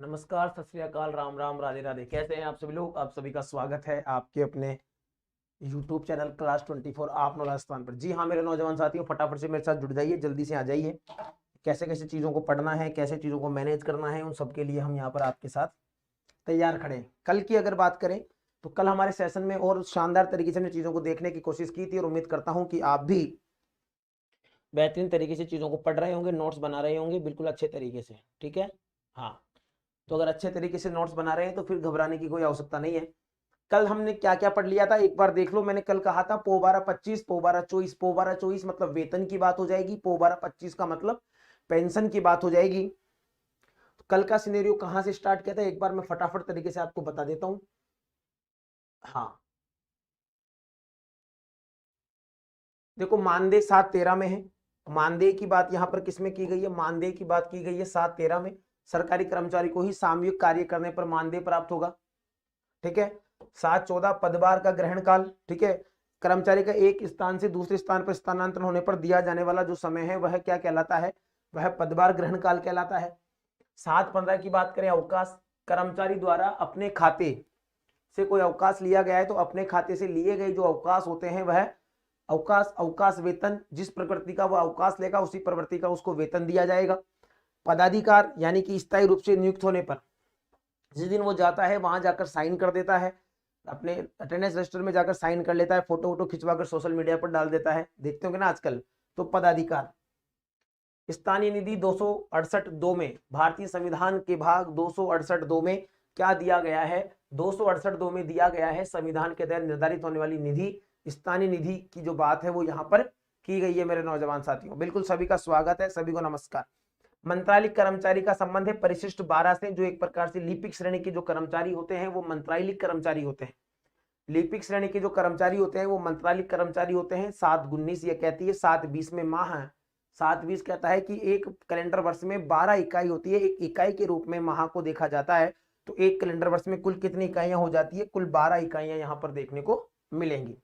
नमस्कार, सत श्री अकाल, राम राम, राधे राधे। कैसे हैं आप सभी लोग? आप सभी का स्वागत है आपके अपने YouTube चैनल क्लास 24 आप नौ राजस्थान पर। जी हाँ मेरे नौजवान साथियों, फटाफट से मेरे साथ जुड़ जाइए, जल्दी से आ जाइए। कैसे कैसे चीज़ों को पढ़ना है, कैसे चीज़ों को मैनेज करना है, उन सब के लिए हम यहाँ पर आपके साथ तैयार खड़े हैं। कल की अगर बात करें तो कल हमारे सेशन में और शानदार तरीके से हमने चीज़ों को देखने की कोशिश की थी और उम्मीद करता हूँ कि आप भी बेहतरीन तरीके से चीज़ों को पढ़ रहे होंगे, नोट्स बना रहे होंगे बिल्कुल अच्छे तरीके से। ठीक है, हाँ। तो अगर अच्छे तरीके से नोट्स बना रहे हैं तो फिर घबराने की कोई आवश्यकता नहीं है। कल हमने क्या क्या पढ़ लिया था एक बार देख लो। मैंने कल कहा था पोबारा 25, पोबारा 24। पोबारा 24 मतलब वेतन की बात हो जाएगी, पोबारा 25 का मतलब पेंशन की बात हो जाएगी। तो कल का सिनेरियो कहां से स्टार्ट किया था एक बार मैं फटाफट तरीके से आपको बता देता हूं। हाँ देखो, मानदेय 7-13 में है। मानदेय की बात यहां पर किसमें की गई है? मानदेय की बात की गई है 7-13 में। सरकारी कर्मचारी को ही सामूहिक कार्य करने पर मानदेय प्राप्त होगा। ठीक है। 7-14 पदभार का ग्रहण काल। ठीक है। कर्मचारी का एक स्थान से दूसरे स्थान पर स्थानांतरण होने पर दिया जाने वाला जो समय है वह क्या कहलाता है? वह पदभार ग्रहण काल कहलाता है। 7-15 की बात करें, अवकाश। कर्मचारी द्वारा अपने खाते से कोई अवकाश लिया गया है तो अपने खाते से लिए गए जो अवकाश होते हैं वह अवकाश, अवकाश वेतन, जिस प्रवृत्ति का वह अवकाश लेगा उसी प्रवृत्ति का उसको वेतन दिया जाएगा। पदाधिकार यानी कि स्थायी रूप से नियुक्त होने पर जिस दिन वो जाता है वहां जाकर साइन कर देता है, अपने अटेंडेंस रजिस्टर में जाकर साइन कर लेता है, फोटो वोटो खिंचवाकर सोशल मीडिया पर डाल देता है, देखते होंगे ना आजकल। तो पदाधिकार। स्थानीय निधि 268(2) में, भारतीय संविधान के भाग 268(2) में क्या दिया गया है? 268(2) में दिया गया है संविधान के तहत निर्धारित होने वाली निधि, स्थानीय निधि की जो बात है वो यहाँ पर की गई है मेरे नौजवान साथियों। बिल्कुल सभी का स्वागत है, सभी को नमस्कार। मंत्रालयिक कर्मचारी का संबंध है परिशिष्ट 12 से, जो एक प्रकार से लिपिक श्रेणी के जो कर्मचारी होते हैं वो मंत्रालयिक कर्मचारी होते हैं। लिपिक श्रेणी के जो कर्मचारी होते हैं वो मंत्रालयिक कर्मचारी होते हैं। 7-19 ये कहती है, 7-20 में माह है। 7-20 कहता है कि एक कैलेंडर वर्ष में 12 इकाई होती है, एक इकाई के रूप में माह को देखा जाता है। तो एक कैलेंडर वर्ष में कुल कितनी इकाइयां हो जाती है? कुल 12 इकाइयां यहाँ पर देखने को मिलेंगी।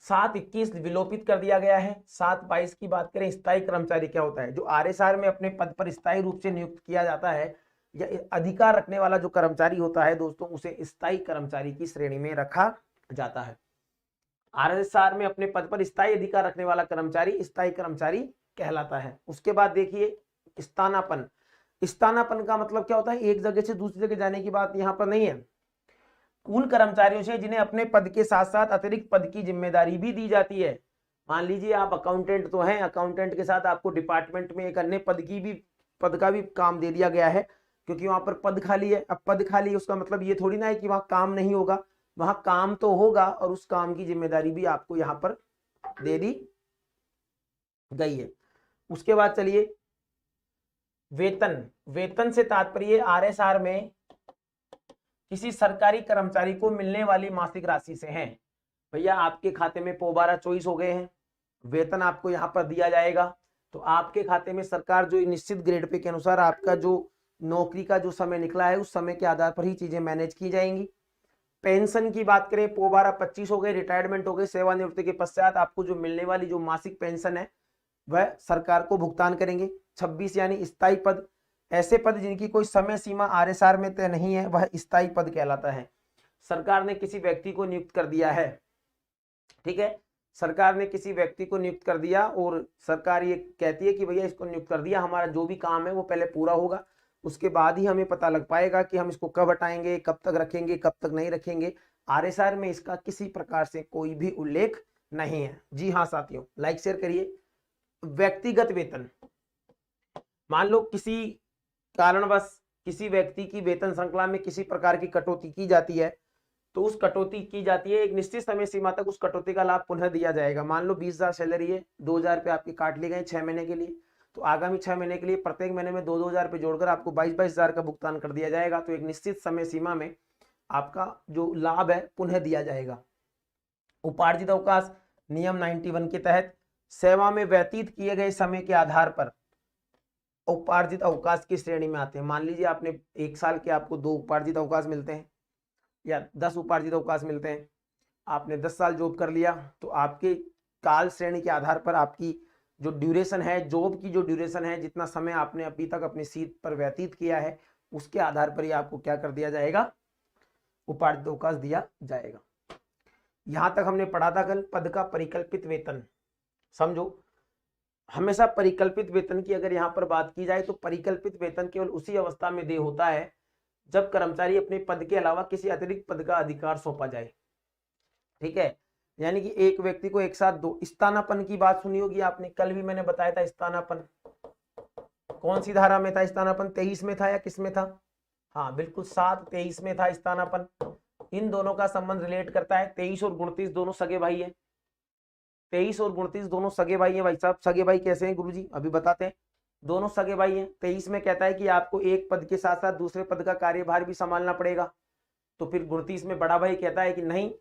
7-21 विलोपित कर दिया गया है। 7-22 की बात करें, स्थायी कर्मचारी क्या होता है? जो आरएसआर में अपने पद पर स्थायी रूप से नियुक्त किया जाता है या अधिकार रखने वाला जो कर्मचारी होता है दोस्तों, उसे स्थायी कर्मचारी की श्रेणी में रखा जाता है। आरएसआर में अपने पद पर स्थायी अधिकार रखने वाला कर्मचारी स्थायी कर्मचारी कहलाता है। उसके बाद देखिए स्थानापन्न। स्थानापन्न का मतलब क्या होता है? एक जगह से दूसरी जगह जाने की बात यहाँ पर नहीं है। उन कर्मचारियों से जिन्हें अपने पद के साथ साथ अतिरिक्त पद की जिम्मेदारी भी दी जाती है। मान लीजिए आप अकाउंटेंट तो हैं, अकाउंटेंट के साथ आपको डिपार्टमेंट में एक अन्य पद का भी काम दे दिया गया है, क्योंकि वहां पर पद खाली है। अब पद खाली है उसका मतलब ये थोड़ी ना है कि वहां काम नहीं होगा, वहां काम तो होगा और उस काम की जिम्मेदारी भी आपको यहाँ पर दे दी गई है। उसके बाद चलिए वेतन। वेतन से तात्पर्य आरएसआर में किसी सरकारी कर्मचारी को मिलने वाली मासिक राशि से है। भैया आपके खाते में पोबारा 24 हो गए हैं, वेतन आपको यहाँ पर दिया जाएगा, तो आपके खाते में सरकार जो निश्चित ग्रेड पे के अनुसार आपका जो नौकरी का जो समय निकला है उस समय के आधार पर ही चीजें मैनेज की जाएंगी। पेंशन की बात करें, पोबारा 25 हो गए, रिटायरमेंट हो गए, सेवानिवृत्ति के पश्चात आपको जो मिलने वाली जो मासिक पेंशन है वह सरकार को भुगतान करेंगे। 26 यानी स्थायी पद। ऐसे पद जिनकी कोई समय सीमा आरएसआर में तय नहीं है वह स्थायी पद कहलाता है। सरकार ने किसी व्यक्ति को नियुक्त कर दिया है, ठीक है, सरकार ने किसी व्यक्ति को नियुक्त कर दिया और सरकार ये कहती है कि भैया इसको नियुक्त कर दिया, हमारा जो भी काम है वो पहले पूरा होगा, उसके बाद ही हमें पता लग पाएगा कि हम इसको कब हटाएंगे, कब तक रखेंगे, कब तक नहीं रखेंगे। आरएसआर में इसका किसी प्रकार से कोई भी उल्लेख नहीं है। जी हाँ साथियों, लाइक शेयर करिए। व्यक्तिगत वेतन। मान लो किसी कारणवश किसी व्यक्ति की वेतन श्रृंखला में किसी प्रकार की कटौती की जाती है, तो उस कटौती की जाती है, एक निश्चित समय सीमा तक उस कटौती का लाभ पुनः दिया जाएगा। मान लो 20,000 सैलरी है, 2,000 रुपये आपके काट लिए गए 6 महीने के लिए, तो आगामी 6 महीने के लिए प्रत्येक महीने में 2-2 हजार रुपये जोड़कर आपको 22,000 का भुगतान कर दिया जाएगा। तो एक निश्चित समय सीमा में आपका जो लाभ है पुनः दिया जाएगा। उपार्जित अवकाश नियम 91 के तहत सेवा में व्यतीत किए गए समय के आधार पर उपार्जित अवकाश की श्रेणी में आते हैं। मान लीजिए आपने 1 साल के आपको 2 उपार्जित अवकाश मिलते हैं या 10 उपार्जित अवकाश मिलते हैं, आपने 10 साल जॉब कर लिया, तो आपके काल श्रेणी के आधार पर आपकी जो ड्यूरेशन है, जॉब की जो ड्यूरेशन है, जितना समय आपने अभी तक अपनी सीट पर व्यतीत किया है, उसके आधार पर ही आपको क्या कर दिया जाएगा, उपाधिअवकाश दिया जाएगा। यहां तक हमने पढ़ा था कल पद का परिकल्पित वेतन। समझो, हमेशा परिकल्पित वेतन की अगर यहाँ पर बात की जाए तो परिकल्पित वेतन केवल उसी अवस्था में देय होता है जब कर्मचारी अपने पद के अलावा किसी अतिरिक्त पद का अधिकार सौंपा जाए। ठीक है, यानी कि एक व्यक्ति को एक साथ दो, स्थानापन्न की बात सुनी होगी आपने, कल भी मैंने बताया था स्थानापन्न कौन सी धारा में था, स्थानापन्न 23 में था या किस में था, हाँ बिल्कुल 7-23 में था स्थानापन्न। इन दोनों का संबंध रिलेट करता है, 23 और 29 दोनों सगे भाई है, 23 और 29 दोनों सगे भाई हैं। भाई साहब सगे भाई कैसे हैं गुरुजी, अभी बताते हैं। दोनों सगे भाई हैं। 23 में कहता है कि आपको एक पद के साथ साथ दूसरे पद का कार्यभार भी संभालना पड़ेगा। तो फिर 29 में बड़ा भाई कहता है कि नहीं,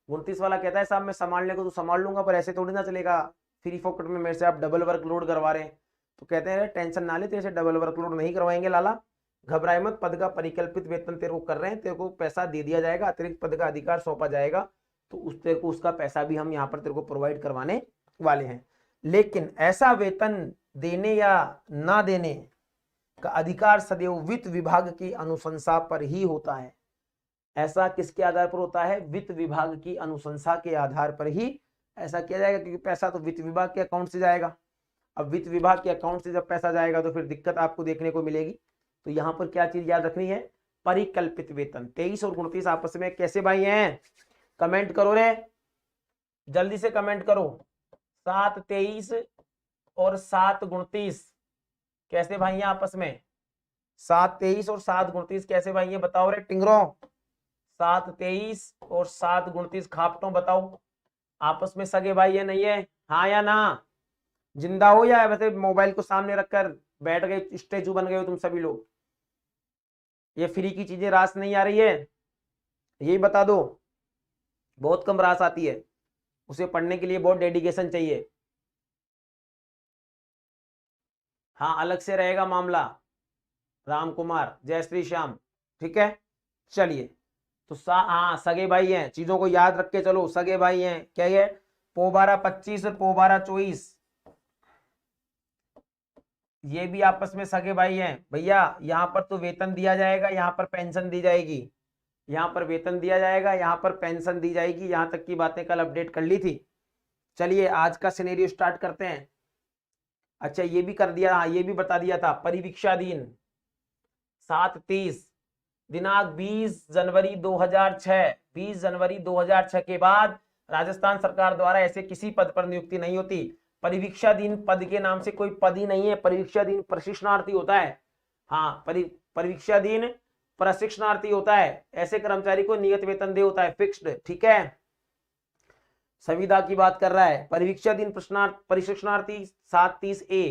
29 वाला कहता है साहब मैं संभालने को तो संभाल लूंगा, पर ऐसे थोड़ी ना चलेगा, फ्री फोकट में मेरे से आप डबल वर्कलोड करवा रहे हैं। तो कहते हैं टेंशन ना ले, तेरे से डबल वर्कलोड नहीं करवाएंगे लाला, घबराए मत, पद का परिकल्पित वेतन तेरे को कर रहे हैं, तेरे को पैसा दे दिया जाएगा, अतिरिक्त पद का अधिकार सौंपा जाएगा, तो उस तेरे को उसका पैसा भी हम यहाँ पर तेरे को प्रोवाइड करवाने वाले हैं। लेकिन ऐसा वेतन देने या ना देने का अधिकार सदैव वित्त विभाग की अनुशंसा पर ही होता है। ऐसा किसके आधार पर होता है, वित्त विभाग की अनुशंसा के आधार पर ही ऐसा किया जाएगा, क्योंकि पैसा तो वित्त विभाग के अकाउंट से जाएगा। अब वित्त विभाग के अकाउंट से जब पैसा जाएगा तो फिर दिक्कत आपको देखने को मिलेगी। तो यहाँ पर क्या चीज याद रखनी है, परिकल्पित वेतन। 23 और 29 आपस में कैसे भाई हैं, कमेंट करो रे, जल्दी से कमेंट करो। 7-23 और 7-29 कैसे भाई हैं आपस में, 7-23 और 7-29 कैसे भाई हैं बताओ रे टिंगरों। 7-23 और 7-29 खापटों बताओ, आपस में सगे भाई है नहीं है, हाँ या ना, जिंदा हो या वैसे मोबाइल को सामने रखकर बैठ गए, स्टेचू बन गए हो तुम सभी लोग, ये फ्री की चीजें रास नहीं आ रही है, यही बता दो। बहुत कम रास आती है, उसे पढ़ने के लिए बहुत डेडिकेशन चाहिए। हाँ अलग से रहेगा मामला, राम कुमार जय श्री श्याम, ठीक है। चलिए तो हाँ सगे भाई हैं, चीजों को याद रख के चलो, सगे भाई हैं क्या, ये पोबारा 25 और पोबारा 24 ये भी आपस में सगे भाई हैं भैया। यहाँ पर तो वेतन दिया जाएगा, यहाँ पर पेंशन दी जाएगी, यहाँ पर वेतन दिया जाएगा, यहाँ पर पेंशन दी जाएगी। यहाँ तक की बातें कल अपडेट कर ली थी। चलिए आज का सिनेरियो स्टार्ट करते हैं। अच्छा ये भी कर दिया, हाँ ये भी बता दिया था, परिवीक्षाधीन 7-30 दिनांक 20 जनवरी 2006, 20 जनवरी 2006 के बाद राजस्थान सरकार द्वारा ऐसे किसी पद पर नियुक्ति नहीं होती। परिवीक्षाधीन पद के नाम से कोई पद ही नहीं है, परिवीक्षाधीन प्रशिक्षणार्थी होता है। हाँ परिवीक्षाधीन प्रशिक्षणार्थी होता है, ऐसे कर्मचारी को नियत वेतन दे होता है, फिक्स्ड, ठीक है। संविदा की बात कर रहा है, परिवीक्षाधीन प्रशिक्षणार्थी 7-30A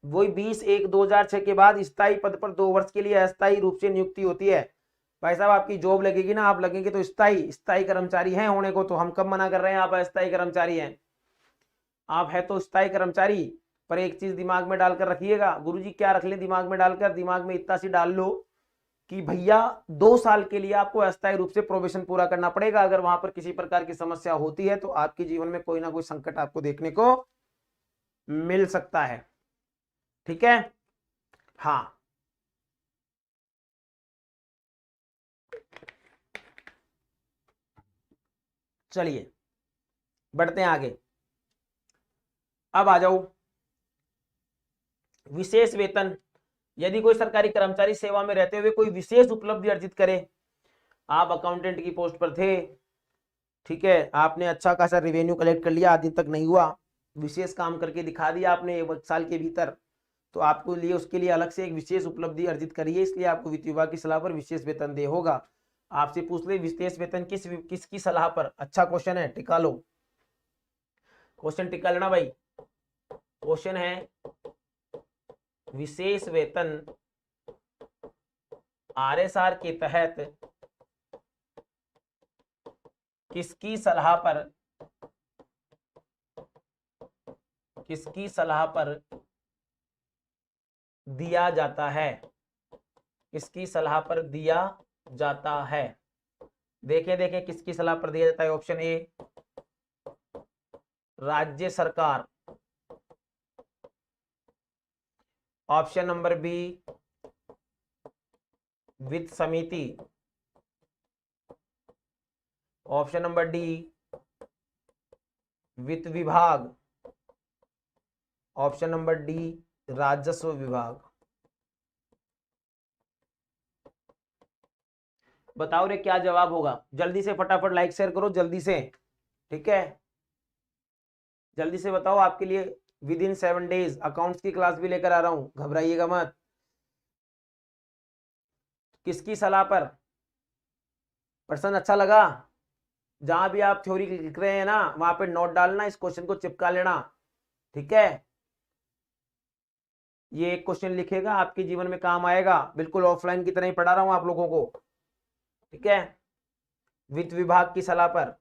वही 20-1-2006 के बाद स्थायी पद पर 2 वर्ष के लिए अस्थायी रूप से नियुक्ति होती है। भाई साहब आपकी जॉब लगेगी ना, आप लगेंगे तो स्थायी कर्मचारी हैं होने को, तो हम कब मना कर रहे हैं आप अस्थायी कर्मचारी हैं, आप है तो स्थायी कर्मचारी। पर एक चीज दिमाग में डालकर रखिएगा, गुरुजी क्या रख ले दिमाग में डालकर, दिमाग में इतना सी डाल लो कि भैया 2 साल के लिए आपको अस्थायी रूप से प्रोबेशन पूरा करना पड़ेगा। अगर वहां पर किसी प्रकार की समस्या होती है तो आपके जीवन में कोई ना कोई संकट आपको देखने को मिल सकता है, ठीक है। हाँ चलिए बढ़ते हैं आगे। अब आ जाओ विशेष वेतन। यदि कोई सरकारी कर्मचारी सेवा में रहते हुए कोई विशेष उपलब्धि अर्जित करे, आप अकाउंटेंट की पोस्ट पर थे, ठीक है, आपने अच्छा खासा रेवेन्यू कलेक्ट कर लिया, आज दिन तक नहीं हुआ, विशेष काम करके दिखा दिया आपने 1 साल के भीतर, तो आपको लिए उसके लिए अलग से एक विशेष उपलब्धि अर्जित करिए, इसलिए आपको वित्त विभाग की सलाह पर विशेष वेतन दे होगा। आपसे पूछ ले विशेष वेतन किसकी सलाह पर, अच्छा क्वेश्चन है, टिका लो क्वेश्चन, टिका लेना भाई। क्वेश्चन है विशेष वेतन RSR के तहत किसकी सलाह पर दिया जाता है, किसकी सलाह पर दिया जाता है। देखे किसकी सलाह पर दिया जाता है। ऑप्शन ए राज्य सरकार, ऑप्शन नंबर बी वित्त समिति, ऑप्शन नंबर डी वित्त विभाग, ऑप्शन नंबर डी राजस्व विभाग। बताओ रे क्या जवाब होगा, जल्दी से फटाफट लाइक शेयर करो जल्दी से, ठीक है, जल्दी से बताओ। आपके लिए विद इन 7 डेज अकाउंट्स की क्लास भी लेकर आ रहा हूं, घबराइएगा मत। किसकी सलाह पर? प्रश्न अच्छा लगा? जहां भी आप थ्योरी लिख रहे हैं ना वहां पे नोट डालना, इस क्वेश्चन को चिपका लेना, ठीक है। ये एक क्वेश्चन लिखेगा आपके जीवन में काम आएगा, बिल्कुल ऑफलाइन की तरह ही पढ़ा रहा हूं आप लोगों को, ठीक है। वित्त विभाग की सलाह पर,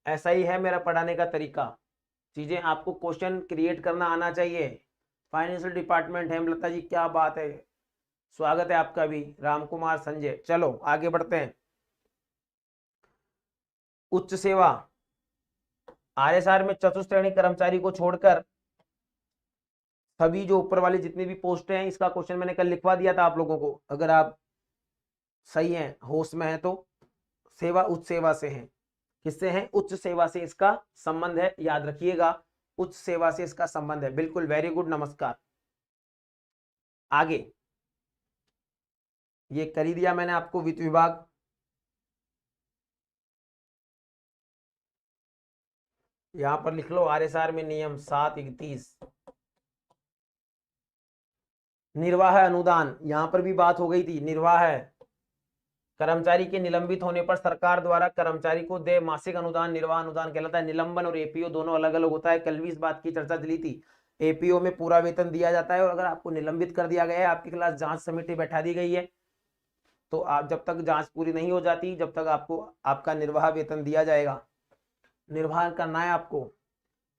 ऐसा ही है मेरा पढ़ाने का तरीका। चीजें आपको क्वेश्चन क्रिएट करना आना चाहिए। फाइनेंशियल डिपार्टमेंट हेमलता जी, क्या बात है, स्वागत है आपका भी। रामकुमार संजय, चलो आगे बढ़ते हैं। उच्च सेवा, आरएसआर में चतुर्थ श्रेणी कर्मचारी को छोड़कर सभी जो ऊपर वाली जितनी भी पोस्ट हैं, इसका क्वेश्चन मैंने कल लिखवा दिया था आप लोगों को, अगर आप सही हैं होश में हैं तो। सेवा उच्च सेवा से है, किससे है? उच्च सेवा से इसका संबंध है, याद रखिएगा, उच्च सेवा से इसका संबंध है, बिल्कुल, वेरी गुड, नमस्कार। आगे ये कर ही दिया मैंने आपको, वित्त विभाग। यहां पर लिख लो आरएसआर में नियम 731, निर्वाह अनुदान, यहां पर भी बात हो गई थी। निर्वाह कर्मचारी के निलंबित होने पर सरकार द्वारा कर्मचारी को दे मासिक अनुदान निर्वाह अनुदान कहलाता है। निलंबन और एपीओ दोनों अलग अलग होता है, कल भी इस बात की चर्चा चली थी। एपीओ में पूरा वेतन दिया जाता है, और अगर आपको निलंबित कर दिया गया है, आपके खिलाफ जांच समिति बैठा दी गई है, तो आप जब तक जांच पूरी नहीं हो जाती, जब तक आपको आपका निर्वाह वेतन दिया जाएगा। निर्वाह करना है आपको,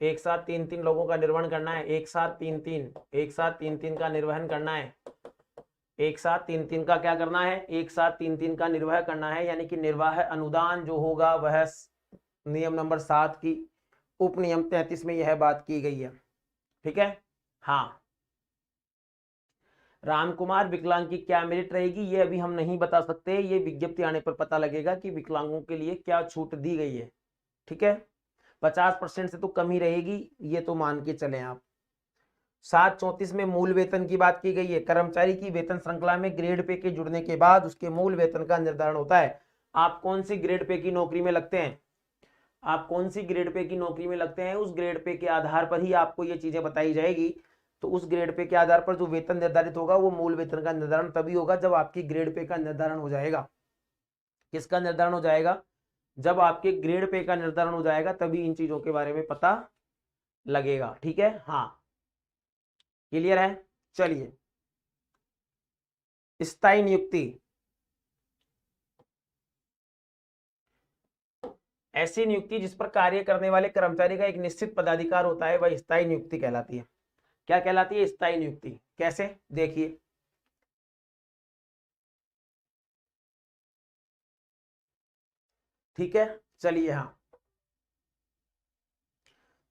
एक साथ 3-3 लोगों का निर्वहन करना है, एक साथ 3-3 का निर्वहन करना है, एक साथ 3-3 का क्या करना है? एक साथ 3-3 का निर्वाह करना है। यानी कि निर्वाह अनुदान जो होगा वह नियम नंबर 7 की उप नियम 33 में यह बात की गई है, ठीक है। हाँ, रामकुमार विकलांग की क्या मेरिट रहेगी ये अभी हम नहीं बता सकते, ये विज्ञप्ति आने पर पता लगेगा कि विकलांगों के लिए क्या छूट दी गई है, ठीक है। 50% से तो कम ही रहेगी, ये तो मान के चलें आप। 734 में मूल वेतन की बात की गई है। कर्मचारी की वेतन श्रृंखला में ग्रेड पे के जुड़ने के बाद उसके मूल वेतन का निर्धारण होता है। आप कौन सी ग्रेड पे की नौकरी में लगते हैं, आप कौन सी ग्रेड पे की नौकरी में लगते हैं, उस ग्रेड पे के आधार पर ही आपको ये चीजें बताई जाएगी। तो उस ग्रेड पे के आधार पर जो वेतन निर्धारित होगा वो मूल वेतन का निर्धारण तभी होगा जब आपकी ग्रेड पे का निर्धारण हो जाएगा। किसका निर्धारण हो जाएगा? जब आपके ग्रेड पे का निर्धारण हो जाएगा तभी इन चीजों के बारे में पता लगेगा, ठीक है। हाँ, क्लियर है। चलिए, स्थायी नियुक्ति, ऐसी नियुक्ति जिस पर कार्य करने वाले कर्मचारी का एक निश्चित पदाधिकार होता है वह स्थायी नियुक्ति कहलाती है। क्या कहलाती है? स्थायी नियुक्ति। कैसे? देखिए, ठीक है, चलिए। हाँ,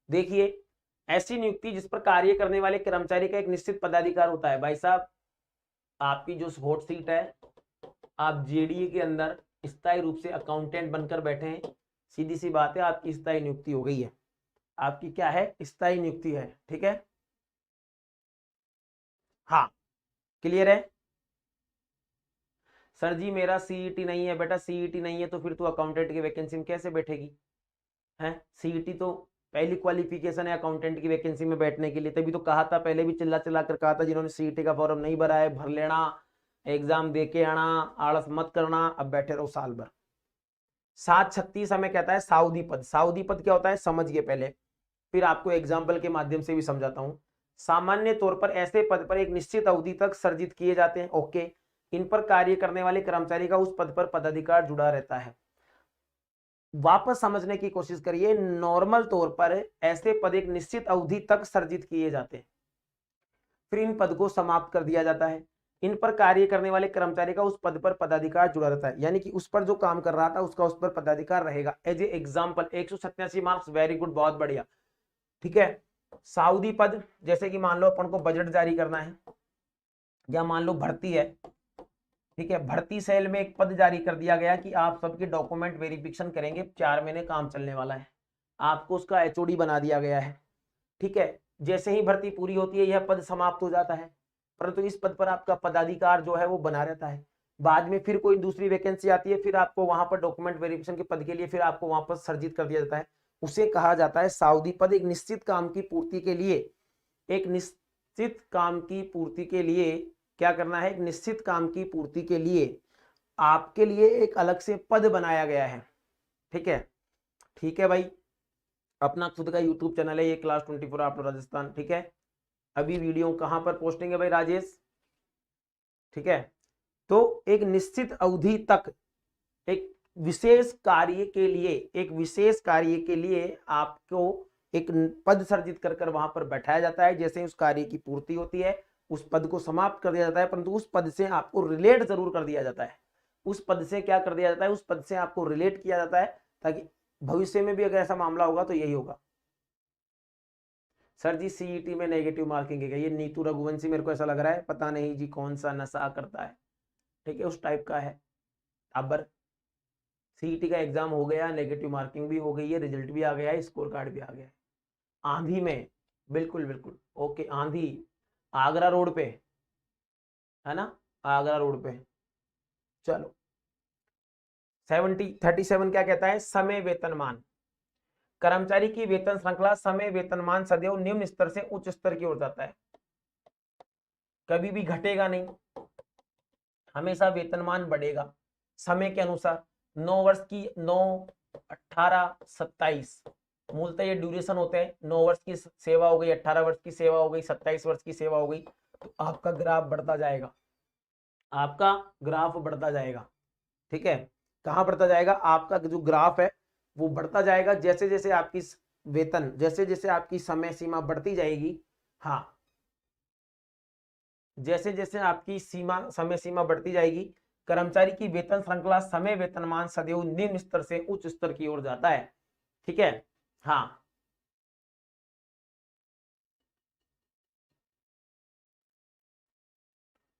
देखिए, ऐसी नियुक्ति जिस पर कार्य करने वाले कर्मचारी का एक निश्चित पदाधिकार होता है। भाई साहब, आपकी जो हॉट सीट है, आप जेडीए के अंदर स्थायी रूप से अकाउंटेंट बनकर बैठे हैं, सीधी सी बात है, आपकी स्थायी नियुक्ति हो गई है। आपकी क्या है? स्थायी नियुक्ति है, ठीक है। हाँ, क्लियर है। सर जी मेरा सीईटी नहीं है। बेटा सीईटी नहीं है तो फिर तू अकाउंटेंट की वैकेंसी में कैसे बैठेगी? है, सीईटी तो पहली क्वालिफिकेशन है अकाउंटेंट की वैकेंसी में बैठने के लिए। तभी तो कहा था, पहले भी चिल्ला चिल्ला कर कहा था, जिन्होंने सीईटी का फॉर्म नहीं भरा है भर लेना, एग्जाम दे के आना, आलस मत करना, अब बैठे रहो साल भर। 736 हमें कहता है साउदी पद। साउदी पद क्या होता है समझिए पहले, फिर आपको एग्जाम्पल के माध्यम से भी समझाता हूं। सामान्य तौर पर ऐसे पद पर एक निश्चित अवधि तक सर्जित किए जाते हैं। ओके, इन पर कार्य करने वाले कर्मचारी का उस पद पर पदाधिकार जुड़ा रहता है। वापस समझने की कोशिश करिए, नॉर्मल तौर पर ऐसे पद एक निश्चित अवधि तक सर्जित किए जाते हैं, फिर इन पद को समाप्त कर दिया जाता है। इन पर कार्य करने वाले कर्मचारी का उस पद पर पदाधिकार जुड़ा रहता है, यानी कि उस पर जो काम कर रहा था उसका उस पर पदाधिकार रहेगा। As a example 187 marks, very good, बहुत बढ़िया, ठीक है। सऊदी पद, जैसे कि मान लो अपन को बजट जारी करना है, या मान लो भर्ती है, ठीक है, भर्ती सेल में एक पद जारी कर दिया गया कि आप सबके डॉक्यूमेंट वेरिफिकेशन करेंगे, 4 महीने काम चलने वाला है, आपको उसका एचओडी बना दिया गया है, ठीक है। जैसे ही भर्ती पूरी होती है यह पद समाप्त हो जाता है, परंतु इस पद पर आपका पदाधिकार जो है वो बना रहता है। बाद में फिर कोई दूसरी वैकेंसी आती है, फिर आपको वहां पर डॉक्यूमेंट वेरिफिकेशन के पद के लिए फिर आपको वहां पर सर्जित कर दिया जाता है, उसे कहा जाता है साउदी पद। एक निश्चित काम की पूर्ति के लिए, एक निश्चित काम की पूर्ति के लिए क्या करना है, एक निश्चित काम की पूर्ति के लिए आपके लिए एक अलग से पद बनाया गया है, ठीक है। ठीक है भाई, अपना खुद का यूट्यूब चैनल है ये क्लास 24 आफ्टर राजस्थान, ठीक है। अभी वीडियो कहां पर पोस्टिंग है भाई राजेश, ठीक है। तो एक निश्चित अवधि तक एक विशेष कार्य के लिए, एक विशेष कार्य के लिए आपको एक पद सर्जित कर कर वहां पर बैठाया जाता है। जैसे उस कार्य की पूर्ति होती है उस पद को समाप्त कर दिया जाता है, परंतु उस पद से आपको रिलेट जरूर कर दिया जाता है। उस पद से क्या कर दिया जाता है, उस पद से आपको रिलेट किया जाता है, ताकि भविष्य में भी अगर ऐसा मामला होगा तो यही होगा। सर जी सीईटी में नेगेटिव मार्किंग है, ये नीतू रघुवंशी मेरे को ऐसा लग रहा है, पता नहीं जी कौन सा नशा करता है, ठीक है, उस टाइप का है। अब सीईटी का एग्जाम हो गया, नेगेटिव मार्किंग भी हो गई है, रिजल्ट भी आ गया है, स्कोर कार्ड भी आ गया है। आंधी में, बिल्कुल बिल्कुल ओके, आंधी आगरा रोड पे है ना, आगरा रोड पे। चलो 37 क्या कहता है, समय वेतनमान। कर्मचारी की वेतन श्रृंखला समय वेतनमान सदैव निम्न स्तर से उच्च स्तर की ओर जाता है, कभी भी घटेगा नहीं, हमेशा वेतनमान बढ़ेगा समय के अनुसार। 9 वर्ष की 9, 18, 27 मूलतः ये ड्यूरेशन होते हैं। 9 वर्ष की सेवा हो गई, 18 वर्ष की सेवा हो गई, 27 वर्ष की सेवा हो गई, तो आपका ग्राफ बढ़ता जाएगा, आपका ग्राफ बढ़ता जाएगा, ठीक है। कहाँ बढ़ता जाएगा, आपका जो ग्राफ है वो बढ़ता जाएगा जैसे जैसे आपकी वेतन, जैसे जैसे आपकी समय सीमा बढ़ती जाएगी। हाँ, जैसे जैसे आपकी सीमा, समय सीमा बढ़ती जाएगी, कर्मचारी की वेतन श्रृंखला समय वेतनमान सदैव निम्न स्तर से उच्च स्तर की ओर जाता है, ठीक है। हाँ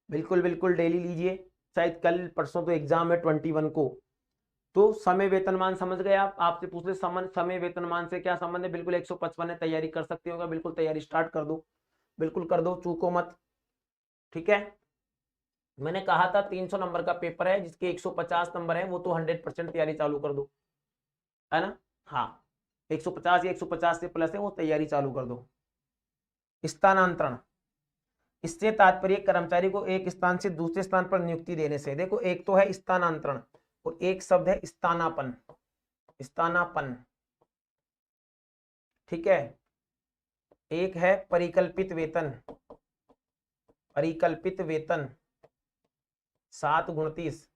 बिल्कुल बिल्कुल, डेली लीजिए, शायद कल परसों तो एग्जाम है 21 को। तो समय वेतनमान समझ गए आप, आपसे पूछ ले समय वेतनमान से क्या संबंध है, बिल्कुल 155 है, तैयारी कर सकते हो, बिल्कुल तैयारी स्टार्ट कर दो, बिल्कुल कर दो, चूको मत, ठीक है। मैंने कहा था 300 नंबर का पेपर है, जिसके 150 नंबर है, वो तो 100% तैयारी चालू कर दो, है ना। हाँ 150 या 150 से प्लस है, वो तैयारी चालू कर दो। स्थानांतरण, इससे तात्पर्य कर्मचारी को एक स्थान से दूसरे स्थान पर नियुक्ति देने से। देखो एक तो है स्थानांतरण और एक शब्द है स्थानापन्न, स्थानापन्न, ठीक है। एक है परिकल्पित वेतन, परिकल्पित वेतन 7×30।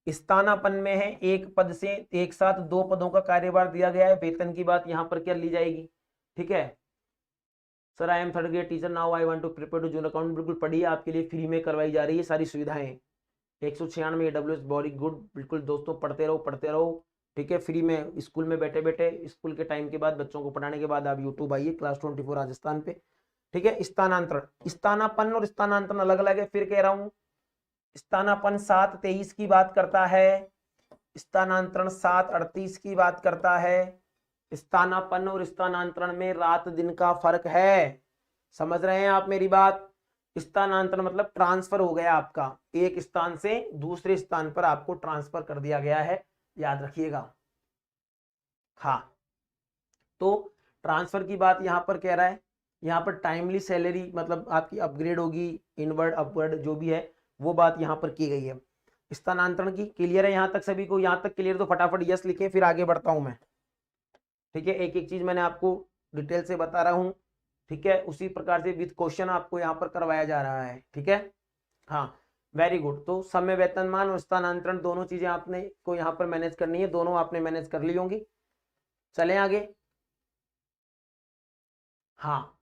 स्थानापन्न में है एक पद से एक साथ 2 पदों का कार्यभार दिया गया है, वेतन की बात यहां पर क्या ली जाएगी, ठीक है। Sir I am 3rd grade teacher, now I want to prepare to junior account, बिल्कुल पढ़िए, आपके लिए फ्री में करवाई जा रही है सारी सुविधाएं। 196 AWS, बॉडी गुड, बिल्कुल दोस्तों पढ़ते रहो पढ़ते रहो, ठीक है। फ्री में स्कूल में बैठे बैठे, स्कूल के टाइम के बाद बच्चों को पढ़ाने के बाद आप यूट्यूब आइए क्लास 24 राजस्थान पे, ठीक है। स्थानांतरण, स्थानापन्न और स्थानांतरण अलग अलग है, फिर कह रहा हूं। स्थानापन्न 7:23 की बात करता है, स्थानांतरण 7:38 की बात करता है। स्थानापन्न और स्थानांतरण में रात दिन का फर्क है, समझ रहे हैं आप मेरी बात। स्थानांतरण मतलब ट्रांसफर हो गया आपका, एक स्थान से दूसरे स्थान पर आपको ट्रांसफर कर दिया गया है, याद रखिएगा। हाँ तो ट्रांसफर की बात यहां पर कह रहा है, यहां पर टाइमली सैलरी मतलब आपकी अपग्रेड होगी, इनवर्ड अपवर्ड जो भी है वो बात यहां पर की गई है। स्थानांतरण की क्लियर है यहां तक सभी को, यहां तक क्लियर तो फटाफट यस लिखे, फिर आगे बढ़ता हूं मैं, ठीक है। एक एक चीज मैंने आपको डिटेल से बता रहा हूं, ठीक है। उसी प्रकार से विद क्वेश्चन आपको यहाँ पर करवाया जा रहा है, ठीक है। हाँ वेरी गुड, तो समय वेतनमान और स्थानांतरण दोनों चीजें आपने को यहाँ पर मैनेज करनी है, दोनों आपने मैनेज कर ली होंगी। चलें आगे। हाँ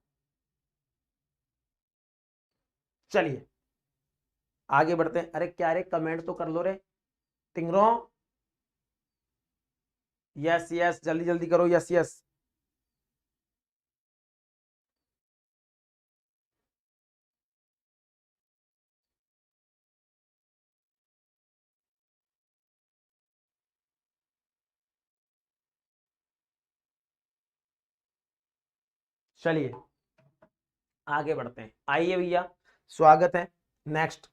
चलिए आगे बढ़ते हैं। अरे क्या रे, कमेंट तो कर लो रे टिंगरो, यस यस जल्दी जल्दी करो, यस यस। चलिए आगे बढ़ते हैं। आइए भैया, स्वागत है। नेक्स्ट,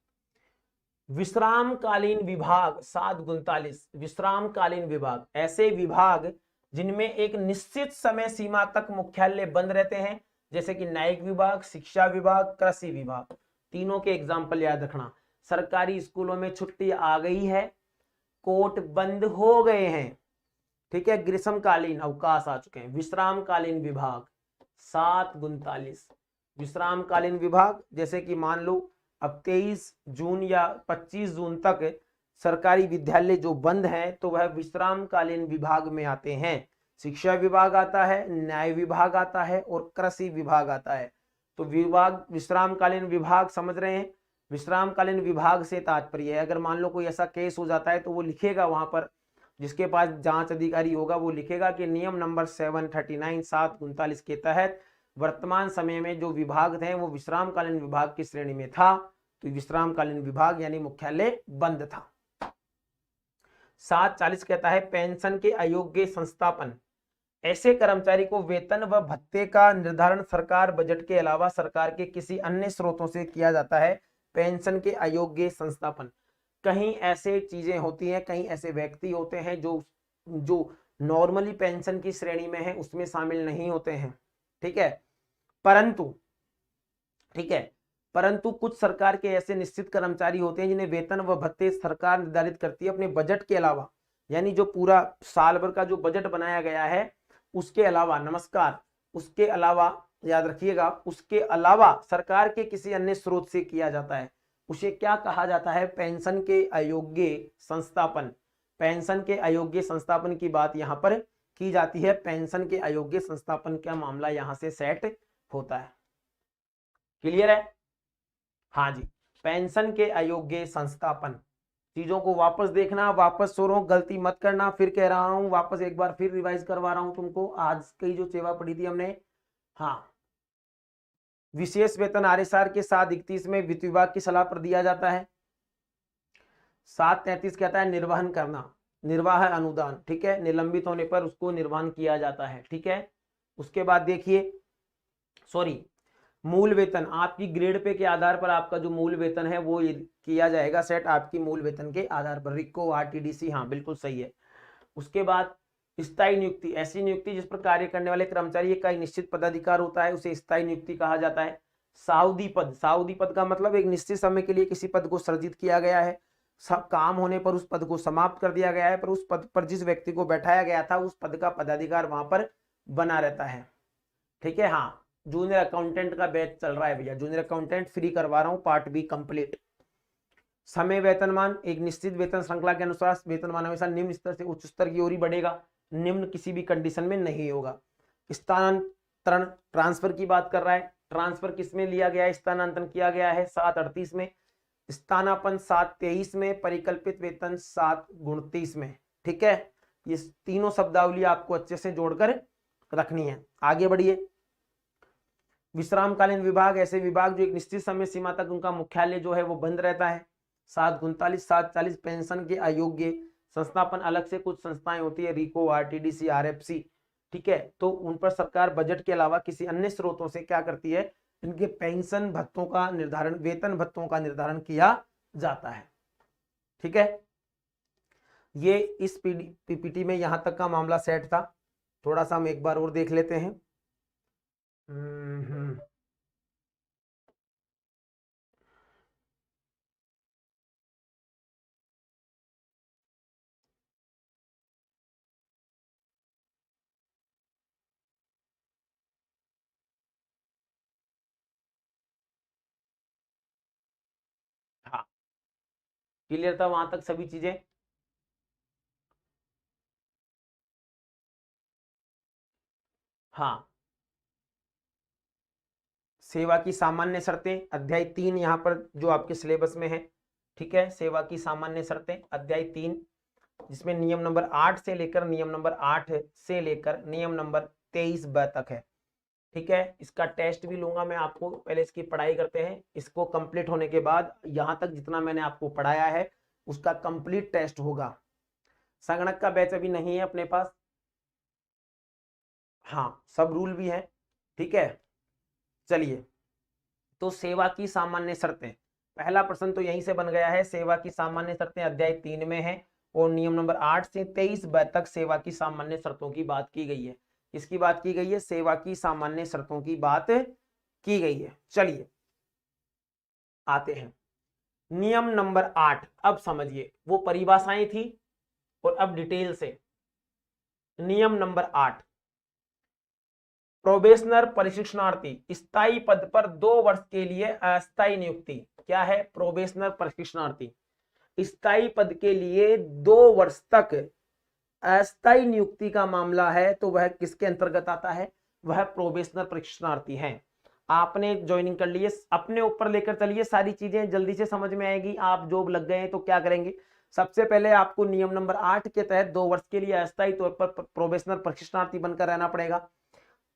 विश्रामकालीन विभाग 7:39। विश्रामकालीन विभाग, ऐसे विभाग जिनमें एक निश्चित समय सीमा तक मुख्यालय बंद रहते हैं, जैसे कि न्यायिक विभाग, शिक्षा विभाग, कृषि विभाग। तीनों के एग्जाम्पल याद रखना। सरकारी स्कूलों में छुट्टी आ गई है, कोर्ट बंद हो गए हैं, ठीक है, ग्रीष्मकालीन अवकाश आ चुके हैं। विश्रामकालीन विभाग 7:39। विश्रामकालीन विभाग, जैसे कि मान लो अब 23 जून या 25 जून तक सरकारी विद्यालय जो बंद है तो वह विश्रामकालीन विभाग में आते हैं। शिक्षा विभाग आता है, न्याय विभाग आता है और कृषि विभाग आता है। तो विभाग, विश्रामकालीन विभाग समझ रहे हैं। विश्रामकालीन विभाग से तात्पर्य है, अगर मान लो कोई ऐसा केस हो जाता है तो वो लिखेगा वहां पर, जिसके पास जांच अधिकारी होगा वो लिखेगा कि नियम नंबर 739 7:39 के तहत वर्तमान समय में जो विभाग थे वो विश्रामकालीन विभाग की श्रेणी में था, तो विश्रामकालीन विभाग यानी मुख्यालय बंद था। 7:40 कहता है पेंशन के अयोग्य संस्थापन। ऐसे कर्मचारी को वेतन व भत्ते का निर्धारण सरकार बजट के अलावा सरकार के किसी अन्य स्रोतों से किया जाता है। पेंशन के अयोग्य संस्थापन, कहीं ऐसे चीजें होती हैं, कहीं ऐसे व्यक्ति होते हैं जो नॉर्मली पेंशन की श्रेणी में है, उसमें शामिल नहीं होते हैं, ठीक है। परंतु कुछ सरकार के ऐसे निश्चित कर्मचारी होते हैं जिन्हें वेतन व भत्ते सरकार निर्धारित करती है अपने बजट के अलावा, यानी जो पूरा साल भर का जो बजट बनाया गया है उसके अलावा, नमस्कार, उसके अलावा याद रखिएगा, उसके अलावा सरकार के किसी अन्य स्रोत से किया जाता है, उसे क्या कहा जाता है? पेंशन के अयोग्य संस्थापन। पेंशन के अयोग्य संस्थापन की बात यहां पर की जाती है। पेंशन के अयोग्य संस्थापन का मामला यहां से सेट होता है। क्लियर है? हाँ जी, पेंशन के अयोग्य संस्थापन। चीजों को वापस देखना, वापस सो रहा हूं, गलती मत करना, फिर कह रहा हूं, वापस एक बार फिर रिवाइज करवा रहा हूं तुमको। आज की जो सेवा पढ़ी थी हमने, हाँ, विशेष वेतन आरएसआर के 7:31 में वित्त विभाग की सलाह पर दिया जाता है। 7:33 कहता है निर्वहन करना, निर्वाह अनुदान, ठीक है, निलंबित होने पर उसको निर्वहन किया जाता है, ठीक है। उसके बाद देखिए, सॉरी, मूल वेतन, आपकी ग्रेड पे के आधार पर आपका जो मूल वेतन है वो किया जाएगा सेट आपकी मूल वेतन के आधार पर, रिको आरटीडीसी, हाँ बिल्कुल सही है। उसके बाद स्थायी नियुक्ति, ऐसी नियुक्ति जिस पर कार्य करने वाले कर्मचारी का एक निश्चित पदाधिकार होता है, उसे स्थायी नियुक्ति कहा जाता है। साउदी पद, साउदी पद का मतलब एक निश्चित समय के लिए किसी पद को सृजित किया गया है, सब काम होने पर उस पद को समाप्त कर दिया गया है, पर उस पद पर जिस व्यक्ति को बैठाया गया था उस पद का पदाधिकार वहां पर बना रहता है, ठीक है। हाँ, जूनियर अकाउंटेंट का बैच चल रहा है भैया, जूनियर अकाउंटेंट फ्री करवा रहा हूँ, पार्ट बी कंप्लीट। समय वेतनमान, एक निश्चित वेतन श्रृंखला के अनुसार वेतनमान हमेशा निम्न स्तर से उच्च स्तर की ओर ही बढ़ेगा, निम्न किसी भी कंडीशन में नहीं होगा। स्थानांतरण, ट्रांसफर की बात कर रहा है, ट्रांसफर किसमें लिया गया है? स्थानांतरण किया गया है 7:38 में, स्थानापन्न 7:23 में, परिकल्पित वेतन 7:29 में, ठीक है। ये तीनों शब्दावली आपको अच्छे से जोड़कर रखनी है। आगे बढ़िए। विश्रामकालीन विभाग, ऐसे विभाग जो एक निश्चित समय सीमा तक उनका मुख्यालय जो है वो बंद रहता है। 7:39 7:40 पेंशन के अयोग्य संस्थापन, अलग से कुछ संस्थाएं होती है, रिको, आरटीडीसी, आरएफसी, ठीक है, तो उन पर सरकार बजट के अलावा किसी अन्य स्रोतों से क्या करती है? इनके पेंशन भत्तों का निर्धारण, वेतन भत्तों का निर्धारण किया जाता है, ठीक है। ये इस पीपीटी में यहां तक का मामला सेट था। थोड़ा सा हम एक बार और देख लेते हैं। हाँ, क्लियर था वहां तक सभी चीजें? हाँ, सेवा की सामान्य शर्तें, अध्याय 3 यहाँ पर जो आपके सिलेबस में है, ठीक है। सेवा की सामान्य शर्तें अध्याय 3, जिसमें नियम नंबर 8 से लेकर नियम नंबर 8 से लेकर नियम नंबर 23 तक है, ठीक है। इसका टेस्ट भी लूंगा मैं आपको, पहले इसकी पढ़ाई करते हैं। इसको कंप्लीट होने के बाद यहाँ तक जितना मैंने आपको पढ़ाया है उसका कंप्लीट टेस्ट होगा। संगणक का बैच अभी नहीं है अपने पास, हाँ, सब रूल भी है, ठीक है, चलिए, तो सेवा की सामान्य शर्तें, पहला प्रश्न तो यहीं से बन गया है। सेवा की सामान्य शर्तें अध्याय 3 में है और नियम नंबर 8 से 23 तक सेवा की सामान्य शर्तों की बात की गई है। किसकी बात की गई है? सेवा की सामान्य शर्तों की बात की गई है। चलिए आते हैं नियम नंबर 8। अब समझिए, वो परिभाषाएं थी और अब डिटेल से नियम नंबर 8, प्रोबेशनर प्रशिक्षणार्थी स्थायी पद पर 2 वर्ष के लिए अस्थायी नियुक्ति। क्या है? प्रोबेशनर प्रशिक्षणार्थी स्थायी पद के लिए 2 वर्ष तक अस्थायी नियुक्ति का मामला है, तो वह किसके अंतर्गत आता है? वह प्रोबेशनर प्रशिक्षणार्थी है। आपने ज्वाइनिंग कर लिए, अपने ऊपर लेकर चलिए, सारी चीजें जल्दी से समझ में आएगी। आप जॉब लग गए हैं तो क्या करेंगे? सबसे पहले आपको नियम नंबर 8 के तहत 2 वर्ष के लिए अस्थायी तौर पर प्रोबेशनर प्रशिक्षणार्थी बनकर रहना पड़ेगा।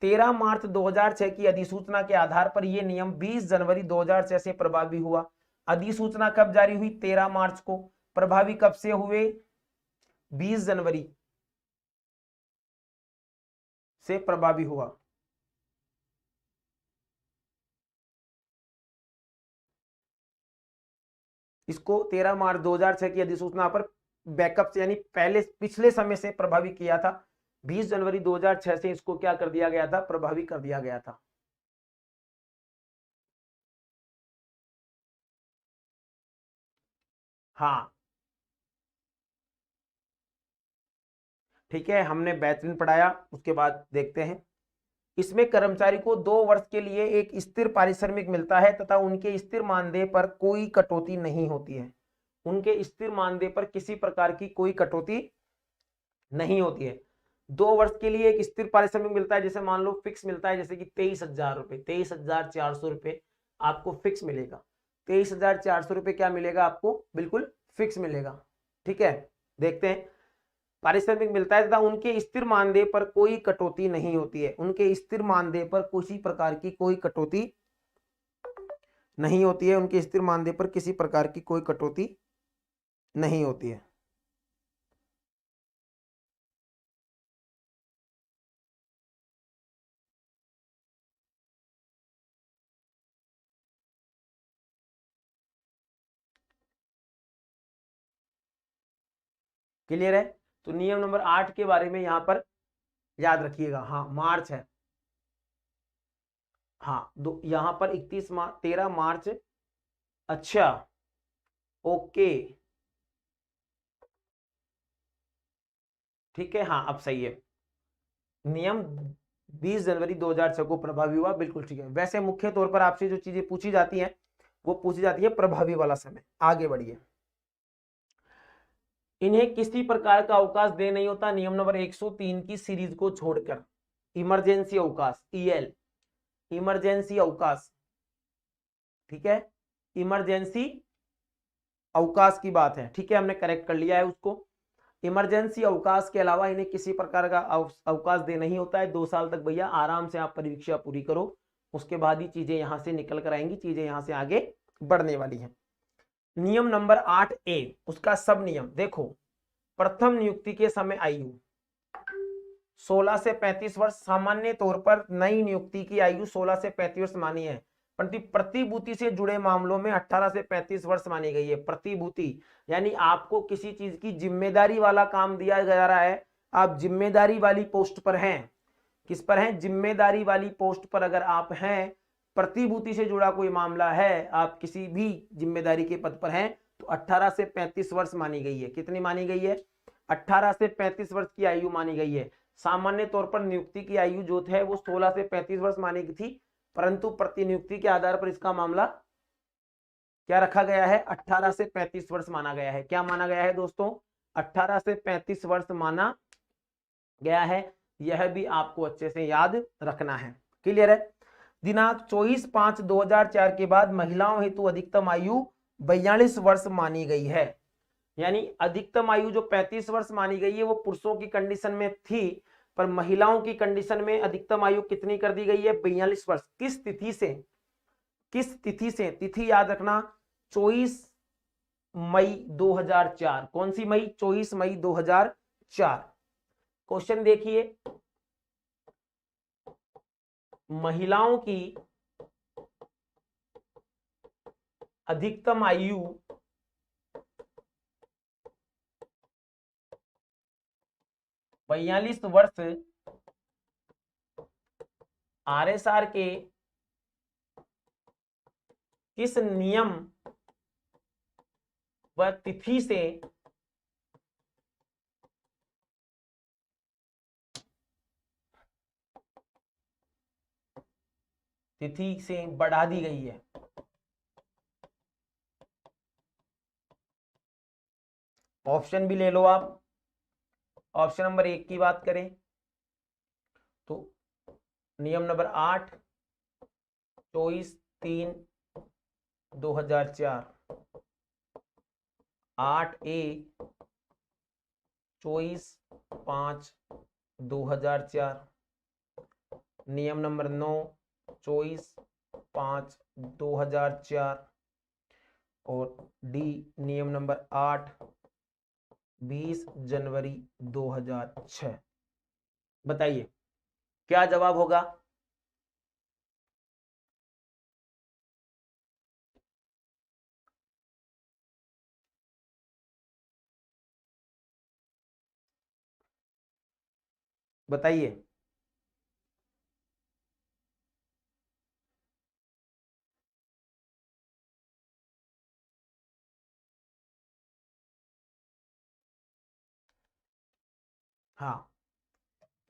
13 मार्च 2006 की अधिसूचना के आधार पर यह नियम 20 जनवरी 2006 से प्रभावी हुआ। अधिसूचना कब जारी हुई? 13 मार्च को। प्रभावी कब से हुए? 20 जनवरी से प्रभावी हुआ। इसको 13 मार्च 2006 की अधिसूचना पर बैकअप से यानी पहले पिछले समय से प्रभावी किया था। 20 जनवरी 2006 से इसको क्या कर दिया गया था? प्रभावी कर दिया गया था। हाँ ठीक है, हमने बेहतरीन पढ़ाया। उसके बाद देखते हैं, इसमें कर्मचारी को 2 वर्ष के लिए एक स्थिर पारिश्रमिक मिलता है तथा उनके स्थिर मानदेय पर कोई कटौती नहीं होती है। उनके स्थिर मानदेय पर किसी प्रकार की कोई कटौती नहीं होती है। 2 वर्ष के लिए एक स्थिर पारिश्रमिक मिलता है, जैसे मान लो फिक्स मिलता है, जैसे कि 23,000 रुपए, 23,400 रुपए आपको फिक्स मिलेगा। 23,400 रुपए क्या मिलेगा आपको? बिल्कुल फिक्स मिलेगा। ठीक है, देखते हैं, पारिश्रमिक मिलता है तथा उनके स्थिर मानदेय पर कोई कटौती नहीं होती है। उनके स्थिर मानदेय पर किसी प्रकार की कोई कटौती नहीं होती है। उनके स्थिर मानदेय पर किसी प्रकार की कोई कटौती नहीं होती है। क्लियर है? तो नियम नंबर 8 के बारे में यहां पर याद रखिएगा। हाँ मार्च है, हाँ दो यहां पर 31 मार्च 13 मार्च। अच्छा ओके ठीक है, हाँ अब सही है। नियम 20 जनवरी 2006 को प्रभावी हुआ, बिल्कुल ठीक है। वैसे मुख्य तौर पर आपसे जो चीजें पूछी जाती हैं वो पूछी जाती है प्रभावी वाला समय। आगे बढ़िए, इन्हें किसी प्रकार का अवकाश दे नहीं होता नियम नंबर 103 की सीरीज को छोड़कर। इमरजेंसी अवकाश, ईएल, इमरजेंसी अवकाश, ठीक है, इमरजेंसी अवकाश की बात है। ठीक है, हमने करेक्ट कर लिया है उसको। इमरजेंसी अवकाश के अलावा इन्हें किसी प्रकार का अवकाश दे नहीं होता है। 2 साल तक भैया आराम से आप परीक्षा पूरी करो, उसके बाद ही चीजें यहां से निकल कर आएंगी, चीजें यहां से आगे बढ़ने वाली हैं। नियम नंबर 8A, उसका सब नियम देखो। प्रथम नियुक्ति के समय आयु 16 से 35 वर्ष। सामान्य तौर पर नई नियुक्ति की आयु 16 से 35 वर्ष मानी है, परंतु प्रतिभूति से जुड़े मामलों में 18 से 35 वर्ष मानी गई है। प्रतिभूति यानी आपको किसी चीज की जिम्मेदारी वाला काम दिया जा रहा है, आप जिम्मेदारी वाली पोस्ट पर हैं। किस पर हैं? जिम्मेदारी वाली पोस्ट पर अगर आप हैं, प्रतिभूति से जुड़ा कोई मामला है, आप किसी भी जिम्मेदारी के पद पर हैं, तो 18 से 35 वर्ष मानी गई है। कितनी मानी गई है? 18 से 35 वर्ष की आयु मानी गई है। सामान्य तौर पर नियुक्ति की आयु जो है वो 16 से 35 वर्ष मानी गई थी, परंतु प्रतिनियुक्ति के आधार पर इसका मामला क्या रखा गया है? 18 से 35 वर्ष माना गया है। क्या माना गया है दोस्तों? 18 से 35 वर्ष माना गया है। यह भी आपको अच्छे से याद रखना है। क्लियर है? दिनांक 24/5/2004 के बाद महिलाओं हेतु अधिकतम आयु 42 वर्ष मानी गई है। यानी अधिकतम आयु जो 35 वर्ष मानी गई है वो पुरुषों की कंडीशन में थी, पर महिलाओं की कंडीशन में अधिकतम आयु कितनी कर दी गई है? 42 वर्ष। किस तिथि से? किस तिथि से? तिथि याद रखना, 24 मई 2004। कौन सी मई? 24 मई 2004। क्वेश्चन देखिए, महिलाओं की अधिकतम आयु 42 वर्ष आरएसआर के किस नियम व तिथि से बढ़ा दी गई है? ऑप्शन भी ले लो आप। ऑप्शन नंबर 1 की बात करें तो नियम नंबर 8 24/3/2004, 8A 24/5/2004, नियम नंबर 9 24/5/2004 और डी नियम नंबर 8 20 जनवरी 2006। बताइए क्या जवाब होगा? बताइए। हाँ,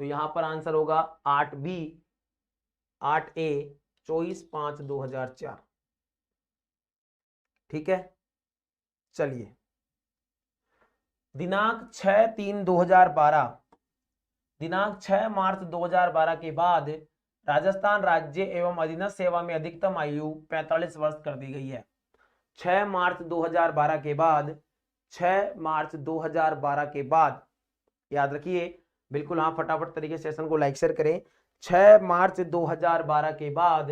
तो यहां पर आंसर होगा 8B 8A 24/5/2004। ठीक है, चलिए। दिनांक 6/3/2012, दिनांक 6 मार्च 2012 के बाद राजस्थान राज्य एवं अधीनस्थ सेवा में अधिकतम आयु 45 वर्ष कर दी गई है। 6 मार्च 2012 के बाद, 6 मार्च 2012 के बाद, याद रखिए बिल्कुल। हाँ, फटाफट तरीके से सेशन को लाइक शेयर करें। 6 मार्च 2012 के बाद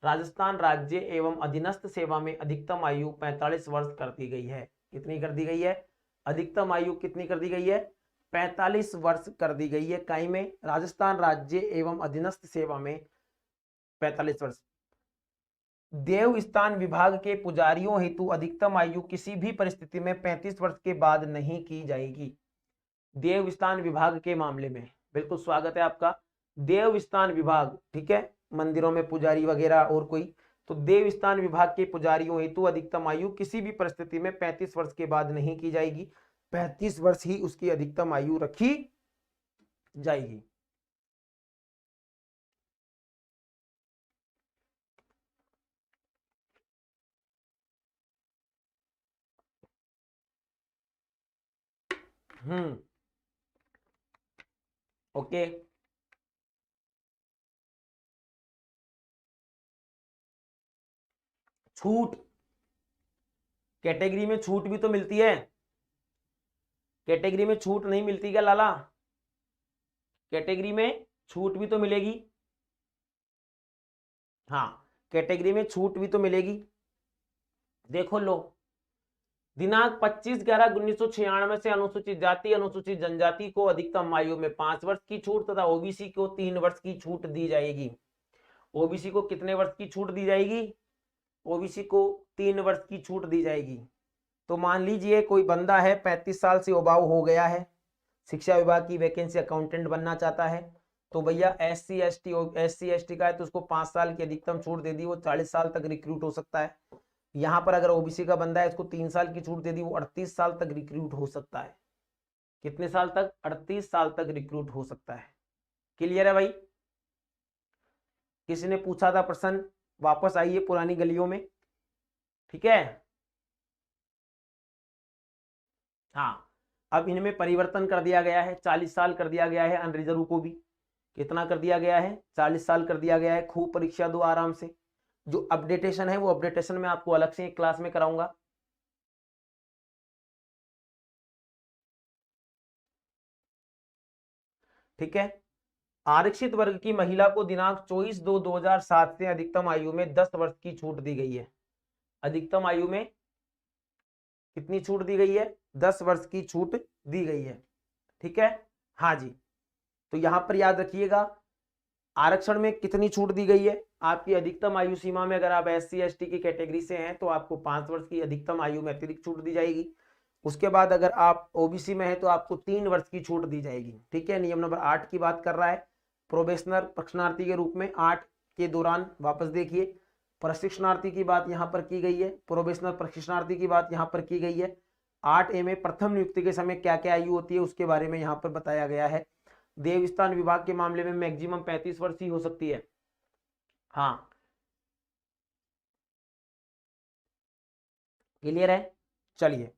राजस्थान राज्य एवं अधीनस्थ सेवा में अधिकतम आयु 45 वर्ष कर दी गई है। कितनी कर दी गई है? अधिकतम आयु कितनी कर दी गई है? 45 वर्ष कर दी गई है। कहीं में? राजस्थान राज्य एवं अधीनस्थ सेवा में 45 वर्ष। देवस्थान विभाग के पुजारियों हेतु अधिकतम आयु किसी भी परिस्थिति में 35 वर्ष के बाद नहीं की जाएगी। देवस्थान विभाग के मामले में बिल्कुल स्वागत है आपका। देवस्थान विभाग, ठीक है, मंदिरों में पुजारी वगैरह और कोई, तो देवस्थान विभाग के पुजारियों हेतु अधिकतम आयु किसी भी परिस्थिति में 35 वर्ष के बाद नहीं की जाएगी। 35 वर्ष ही उसकी अधिकतम आयु रखी जाएगी। ओके, छूट, कैटेगरी में छूट भी तो मिलती है। कैटेगरी में छूट नहीं मिलती क्या लाला? कैटेगरी में छूट भी तो मिलेगी। हाँ, कैटेगरी में छूट भी तो मिलेगी। देखो लो, दिनांक 25/11/1996 से अनुसूचित जाति अनुसूचित जनजाति को अधिकतम आयु में 5 वर्ष की छूट तथा ओबीसी को 3 वर्ष की छूट दी जाएगी। ओबीसी को कितने वर्ष की छूट दी जाएगी? ओबीसी को 3 वर्ष की छूट दी जाएगी। तो मान लीजिए कोई बंदा है 35 साल से अबाव हो गया है, शिक्षा विभाग की वैकेंसी अकाउंटेंट बनना चाहता है, तो भैया एससी एसटी का है तो उसको 5 साल की अधिकतम छूट दे दी, वो 40 साल तक रिक्रूट हो सकता है। यहाँ पर अगर ओबीसी का बंदा है इसको 3 साल की छूट दे दी, वो 38 साल तक रिक्रूट हो सकता है। कितने साल तक? 38 साल तक रिक्रूट हो सकता है। क्लियर है भाई? किसी ने पूछा था प्रश्न, वापस आइए पुरानी गलियों में। ठीक है, हाँ, अब इनमें परिवर्तन कर दिया गया है, 40 साल कर दिया गया है अनरिजर्व को भी। कितना कर दिया गया है? 40 साल कर दिया गया है। खूब परीक्षा दो आराम से। जो अपडेटेशन है वो अपडेटेशन में आपको अलग से एक क्लास में कराऊंगा। ठीक है, आरक्षित वर्ग की महिला को दिनांक 24/2/2007 से अधिकतम आयु में 10 वर्ष की छूट दी गई है। अधिकतम आयु में कितनी छूट दी गई है? 10 वर्ष की छूट दी गई है। ठीक है, हाँ जी। तो यहां पर याद रखिएगा आरक्षण में कितनी छूट दी गई है? आपकी अधिकतम आयु सीमा में अगर आप SC ST की कैटेगरी से हैं तो आपको 5 वर्ष की अधिकतम आयु में अतिरिक्त छूट दी जाएगी। उसके बाद अगर आप OBC में है तो आपको 3 वर्ष की छूट दी जाएगी। ठीक है, नियम नंबर 8 की बात कर रहा है। प्रोबेशनर प्रशिक्षणार्थी के रूप में 8 के दौरान वापस देखिए, प्रशिक्षणार्थी की बात यहाँ पर की गई है, प्रोबेशनर प्रशिक्षणार्थी की बात यहाँ पर की गई है। 8A में प्रथम नियुक्ति के समय क्या क्या आयु होती है उसके बारे में यहाँ पर बताया गया है। देवस्थान विभाग के मामले में मैक्सिमम 35 वर्ष ही हो सकती है। हाँ, क्लियर है? चलिए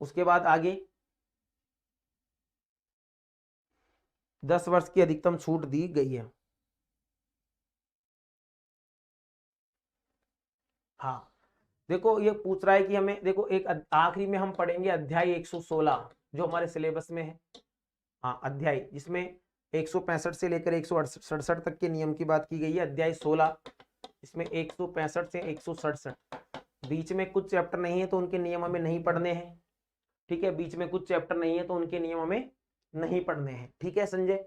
उसके बाद आगे 10 वर्ष की अधिकतम छूट दी गई है। हाँ, देखो ये पूछ रहा है कि हमें, देखो एक आखिरी में हम पढ़ेंगे अध्याय 116 जो हमारे सिलेबस में है। हाँ, अध्याय जिसमें 165 से लेकर 167 तक के नियम की बात की गई है। अध्याय 16 इसमें 165 से 167, बीच में कुछ चैप्टर नहीं है तो उनके नियम हमें नहीं पढ़ने हैं। ठीक है, बीच में कुछ चैप्टर नहीं है तो उनके नियम हमें नहीं पढ़ने हैं। ठीक है संजय,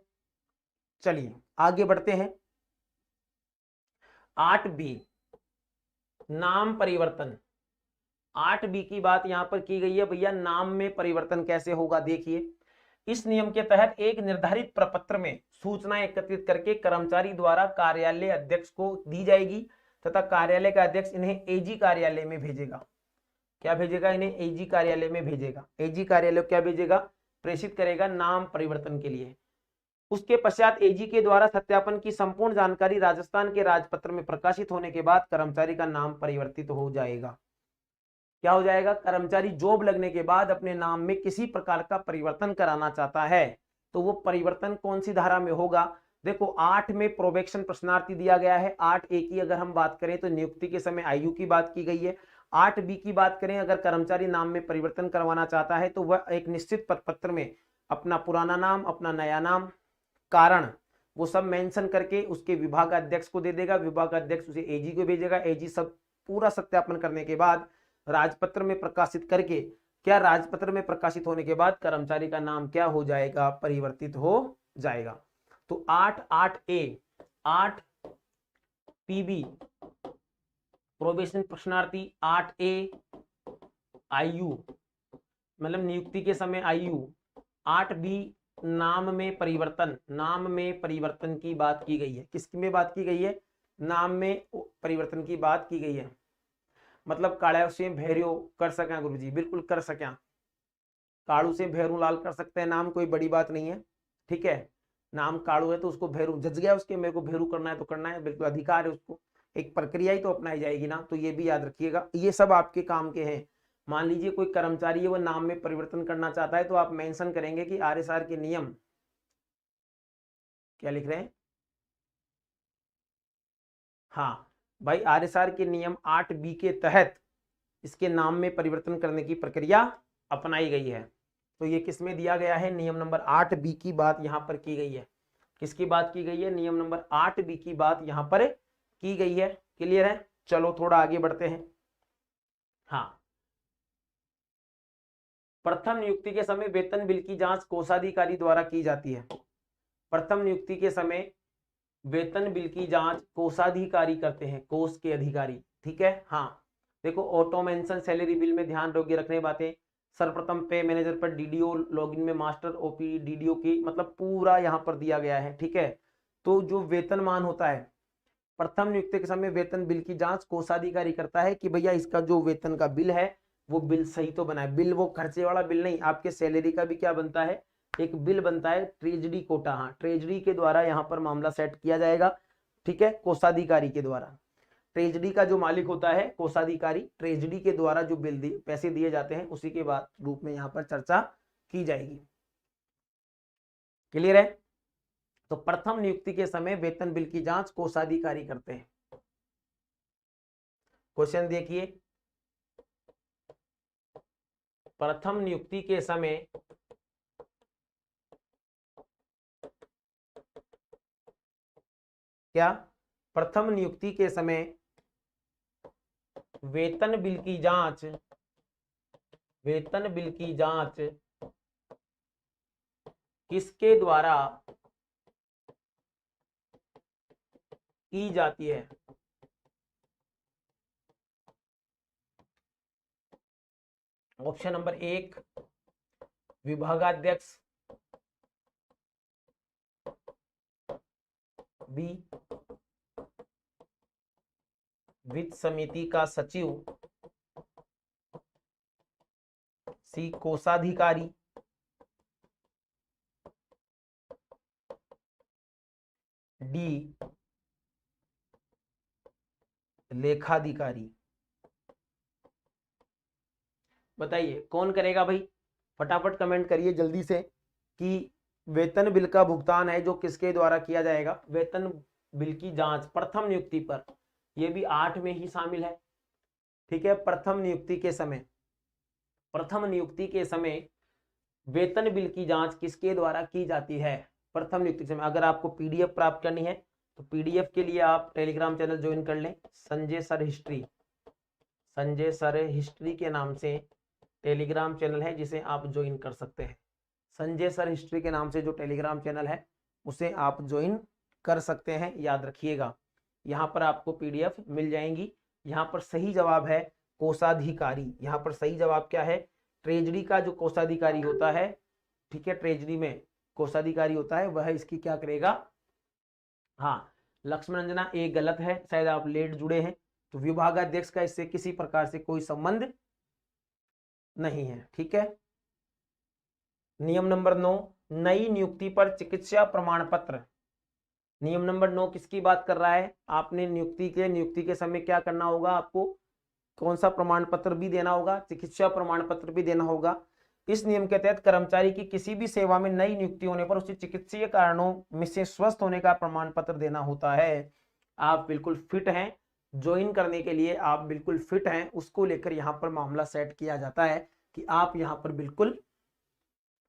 चलिए आगे बढ़ते हैं। 8B नाम परिवर्तन। 8B की बात यहां पर की गई है भैया, नाम में परिवर्तन कैसे होगा। देखिए, इस नियम के तहत एक निर्धारित प्रपत्र में सूचना एकत्रित करके कर्मचारी द्वारा कार्यालय अध्यक्ष को दी जाएगी तथा कार्यालय का अध्यक्ष इन्हें AG कार्यालय में भेजेगा। क्या भेजेगा? इन्हें AG कार्यालय में भेजेगा। AG कार्यालय क्या भेजेगा? प्रेषित करेगा नाम परिवर्तन के लिए। उसके पश्चात AG के द्वारा सत्यापन की संपूर्ण जानकारी राजस्थान के राजपत्र में प्रकाशित होने के बाद कर्मचारी का नाम परिवर्तित हो जाएगा। क्या हो जाएगा? कर्मचारी जॉब लगने के बाद अपने नाम में किसी प्रकार का परिवर्तन कराना चाहता है तो वो परिवर्तन कौन सी धारा में होगा? देखो 8 में प्रोबेक्शन प्रश्नार्थी दिया गया है। 8A की अगर हम बात करें तो नियुक्ति के समय आयु की बात की गई है। 8B की बात करें, अगर कर्मचारी नाम में परिवर्तन करवाना चाहता है तो वह एक निश्चित पत्र में अपना पुराना नाम, अपना नया नाम, कारण वो सब मेंशन करके उसके विभाग अध्यक्ष को दे देगा। विभाग अध्यक्ष उसे AG को भेजेगा। AG सब पूरा सत्यापन करने के बाद राजपत्र में प्रकाशित करके, क्या राजपत्र में प्रकाशित होने के बाद कर्मचारी का नाम क्या हो जाएगा? परिवर्तित हो जाएगा। तो 8A 8PB प्रोबेशन प्रश्नार्थी, 8A आयु मतलब नियुक्ति के समय आयु, 8B नाम में परिवर्तन। नाम में परिवर्तन की बात की गई है। किसकी में बात की गई है? नाम में परिवर्तन की बात की गई है। मतलब काड़ा से भैरव कर सकें गुरुजी, बिल्कुल कर सकें। काड़ू से भैरू लाल कर सकते हैं नाम, कोई बड़ी बात नहीं है। ठीक है, नाम काड़ू है तो उसको भैरू जज गया उसके, मेरे को भैरू करना है तो करना है, बिल्कुल अधिकार है उसको। एक प्रक्रिया ही तो अपनाई जाएगी ना, तो ये भी याद रखिएगा। ये सब आपके काम के हैं। मान लीजिए कोई कर्मचारी है वो नाम में परिवर्तन करना चाहता है तो आप मेंशन करेंगे कि RSR के नियम, क्या लिख रहे हैं? हाँ भाई, RSR के नियम 8B के तहत इसके नाम में परिवर्तन करने की प्रक्रिया अपनाई गई है। तो ये किसमें दिया गया है? नियम नंबर 8B की बात यहां पर की गई है। किसकी बात की गई है? नियम नंबर 8B की बात यहां पर की गई है। क्लियर है? चलो थोड़ा आगे बढ़ते हैं। हाँ, प्रथम नियुक्ति के समय वेतन बिल की जांच कोषाधिकारी द्वारा की जाती है। प्रथम नियुक्ति के समय वेतन बिल की जांच कोषाधिकारी करते हैं, कोष के अधिकारी। ठीक है, हाँ। देखो ऑटो मेंशन सैलरी बिल में ध्यान रखने बातें, सर्वप्रथम पे मैनेजर पर DDO लॉगिन में मास्टर OP DDO की, मतलब पूरा यहाँ पर दिया गया है। ठीक है, तो जो वेतनमान होता है प्रथम नियुक्ति के समय वेतन बिल की जांच कोषाधिकारी करता है कि भैया इसका जो वेतन का बिल है वो बिल सही तो बनाए। बिल वो खर्चे वाला बिल नहीं, आपके सैलरी का भी क्या बनता है? एक बिल बनता है, ट्रेजरी कोटा। हाँ, ट्रेजरी के द्वारा यहाँ पर मामला सेट किया जाएगा। ठीक है, कोषाधिकारी के द्वारा। ट्रेजरी का जो मालिक होता है कोषाधिकारी, ट्रेजरी के द्वारा जो बिल पैसे दिए जाते हैं उसी के बाद रूप में यहाँ पर चर्चा की जाएगी। क्लियर है? तो प्रथम नियुक्ति के समय वेतन बिल की जांच कोषाधिकारी करते हैं। क्वेश्चन देखिए, प्रथम नियुक्ति के समय क्या? प्रथम नियुक्ति के समय वेतन बिल की जांच, वेतन बिल की जांच किसके द्वारा की जाती है। ऑप्शन नंबर 1 विभागाध्यक्ष, बी वित्त समिति का सचिव, सी कोषाधिकारी, डी लेखाधिकारी। बताइए कौन करेगा भाई, फटाफट कमेंट करिए जल्दी से कि वेतन बिल का भुगतान है जो किसके द्वारा किया जाएगा। वेतन बिल की जांच प्रथम नियुक्ति पर, यह भी 8 में ही शामिल है। ठीक है, प्रथम नियुक्ति के समय वेतन बिल की जांच किसके द्वारा की जाती है, प्रथम नियुक्ति के समय। अगर आपको पीडीएफ प्राप्त करनी है तो पीडीएफ के लिए आप टेलीग्राम चैनल ज्वाइन कर लें, संजय सर हिस्ट्री के नाम से टेलीग्राम चैनल है जिसे आप ज्वाइन कर सकते हैं। संजय सर हिस्ट्री के नाम से जो टेलीग्राम चैनल है उसे आप ज्वाइन कर सकते हैं, याद रखिएगा। यहाँ पर आपको पीडीएफ मिल जाएंगी। यहाँ पर सही जवाब है कोषाधिकारी। यहाँ पर सही जवाब क्या है, ट्रेजरी का जो कोषाधिकारी होता है, ठीक है, ट्रेजरी में कोषाधिकारी होता है, वह इसकी क्या करेगा। हाँ, लक्ष्मण रंजना एक गलत है, शायद आप लेट जुड़े हैं, तो विभागाध्यक्ष का इससे किसी प्रकार से कोई संबंध नहीं है। ठीक है, नियम नंबर 9 नई नियुक्ति पर चिकित्सा प्रमाण पत्र। नियम नंबर 9 किसकी बात कर रहा है, आपने नियुक्ति के समय क्या करना होगा, आपको कौन सा प्रमाण पत्र भी देना होगा, चिकित्सा प्रमाण पत्र भी देना होगा। इस नियम के तहत कर्मचारी की किसी भी सेवा में नई नियुक्ति होने पर उसे चिकित्सीय कारणों में से स्वस्थ होने का प्रमाण पत्र देना होता है। आप बिल्कुल फिट हैं, ज्वाइन करने के लिए आप बिल्कुल फिट हैं, उसको लेकर यहाँ पर मामला सेट किया जाता है कि आप यहाँ पर बिल्कुल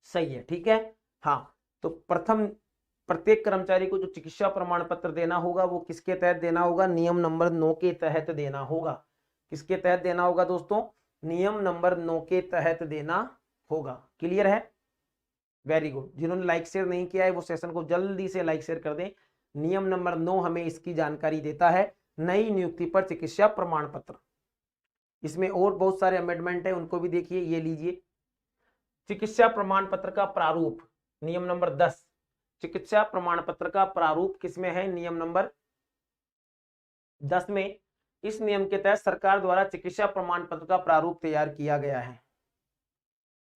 सही है। ठीक है, हाँ, तो प्रत्येक कर्मचारी को जो चिकित्सा प्रमाण पत्र देना होगा वो किसके तहत देना होगा, नियम नंबर 9 के तहत देना होगा। किसके तहत देना होगा दोस्तों, नियम नंबर 9 के तहत देना होगा। क्लियर है, वेरी गुड। जिन्होंने लाइक शेयर नहीं किया है वो सेशन को जल्दी से लाइक शेयर कर दें। नियम नंबर 9 हमें इसकी जानकारी देता है, नई नियुक्ति पर चिकित्सा प्रमाण पत्र। इसमें और बहुत सारे अमेंडमेंट है, उनको भी देखिए। ये लीजिए, चिकित्सा प्रमाण पत्र का प्रारूप, नियम नंबर 10। चिकित्सा प्रमाण पत्र का प्रारूप किसमें है, नियम नंबर 10 में। इस नियम के तहत सरकार द्वारा चिकित्सा प्रमाण पत्र का प्रारूप तैयार किया गया है।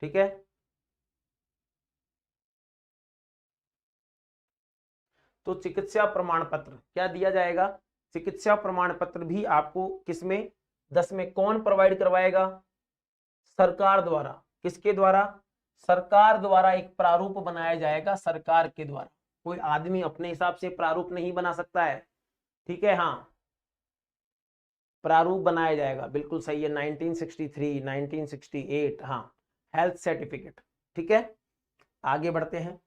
ठीक है, तो चिकित्सा प्रमाण पत्र क्या दिया जाएगा, चिकित्सा प्रमाण पत्र भी आपको किसमें, 10 में। कौन प्रोवाइड करवाएगा, सरकार द्वारा। किसके द्वारा, सरकार द्वारा एक प्रारूप बनाया जाएगा, सरकार के द्वारा। कोई आदमी अपने हिसाब से प्रारूप नहीं बना सकता है। ठीक है, हाँ, प्रारूप बनाया जाएगा, बिल्कुल सही है। 1963, 1968, हाँ, हेल्थ सर्टिफिकेट। ठीक है, आगे बढ़ते हैं।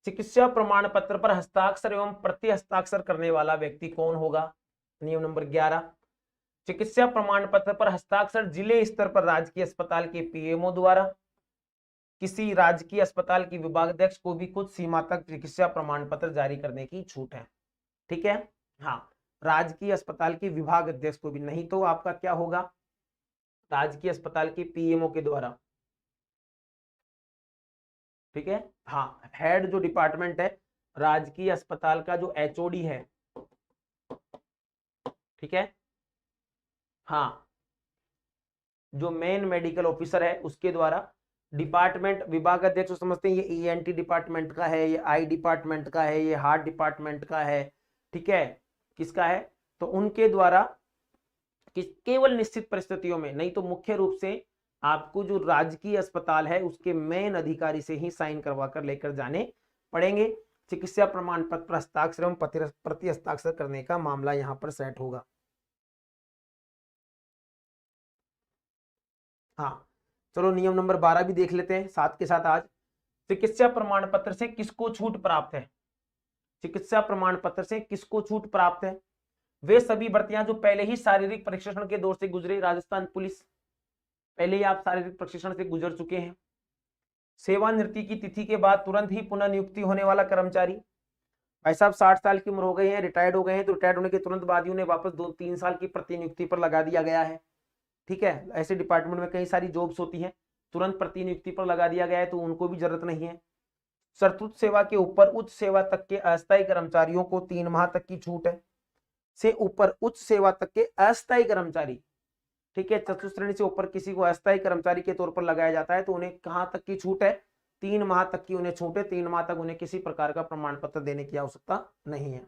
चिकित्सा प्रमाण पत्र पर हस्ताक्षर एवं प्रति हस्ताक्षर करने वाला व्यक्ति कौन होगा, नियम नंबर 11। चिकित्सा प्रमाण पत्र पर हस्ताक्षर जिले स्तर पर राजकीय अस्पताल के पीएमओ द्वारा। किसी राजकीय अस्पताल की विभागाध्यक्ष को भी कुछ सीमा तक चिकित्सा प्रमाण पत्र जारी करने की छूट है। ठीक है, हाँ, राजकीय अस्पताल के विभाग अध्यक्ष को भी, नहीं तो आपका क्या होगा, राजकीय अस्पताल के पीएमओ के द्वारा। ठीक है, हाँ, हेड जो डिपार्टमेंट है राजकीय अस्पताल का, जो एचओडी है, ठीक है, हाँ, जो मेन मेडिकल ऑफिसर है उसके द्वारा। डिपार्टमेंट विभाग अध्यक्ष समझते हैं, ये ईएनटी डिपार्टमेंट का है, ये आई डिपार्टमेंट का है, ये हार्ट डिपार्टमेंट का है। ठीक है, किसका है, तो उनके द्वारा केवल निश्चित परिस्थितियों में, नहीं तो मुख्य रूप से आपको जो राजकीय अस्पताल है उसके मेन अधिकारी से ही साइन करवा कर लेकर जाने पड़ेंगे। चिकित्सा प्रमाण पत्र हस्ताक्षर एवं प्रति हस्ताक्षर करने का मामला यहाँ पर सेट होगा। हाँ, चलो नियम नंबर 12 भी देख लेते हैं साथ के साथ आज। चिकित्सा प्रमाण पत्र से किसको छूट प्राप्त है, चिकित्सा प्रमाण पत्र से किसको छूट प्राप्त है, वे सभी भर्तियां जो पहले ही शारीरिक प्रशिक्षण के दौर से गुजरे। राजस्थान पुलिस, पहले ही आप शारीरिक प्रशिक्षण से गुजर चुके हैं। सेवानिवृत्ति की तिथि के बाद तुरंत ही पुनः नियुक्ति होने वाला कर्मचारी, भाई साहब 60 साल की उम्र हो गई है, रिटायर्ड हो गए हैं, तो रिटायर्ड होने के तुरंत बाद ही उन्हें वापस 2-3 साल की प्रतिनियुक्ति पर लगा दिया गया है। ठीक है, ऐसे डिपार्टमेंट में कई सारी जॉब्स होती हैं, तुरंत प्रतिनियुक्ति पर लगा दिया गया है, तो उनको भी जरूरत नहीं है। शर्तुत सेवा के ऊपर उच्च सेवा तक के अस्थायी कर्मचारियों को 3 माह तक की छूट है। से ऊपर उच्च सेवा तक के अस्थायी कर्मचारी, ठीक है, चतुर्थ श्रेणी से ऊपर किसी को अस्थायी कर्मचारी के तौर पर लगाया जाता है, तो उन्हें कहां तक की छूट है? 3 माह तक की उन्हें छूट है। 3 माह तक उन्हें किसी प्रकार का प्रमाण पत्र देने की आवश्यकता नहीं है।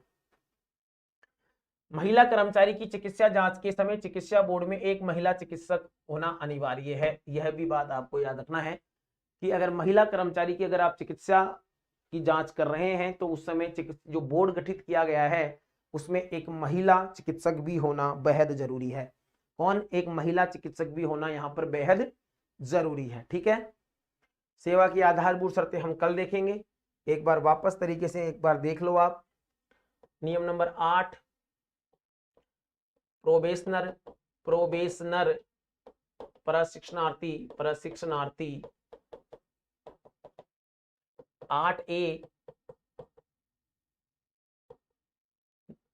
महिला कर्मचारी की चिकित्सा जांच के समय चिकित्सा बोर्ड में एक महिला चिकित्सक होना अनिवार्य है। यह भी बात आपको याद रखना है कि अगर महिला कर्मचारी की अगर आप चिकित्सा की जांच कर रहे हैं तो उस समय जो बोर्ड गठित किया गया है उसमें एक महिला चिकित्सक भी होना बेहद जरूरी है। कौन? एक महिला चिकित्सक भी होना यहाँ पर बेहद जरूरी है। ठीक है, सेवा की आधारभूत शर्तें हम कल देखेंगे। एक बार वापस तरीके से एक बार देख लो आप। नियम नंबर 8, प्रोबेशनर प्रशिक्षणार्थी 8A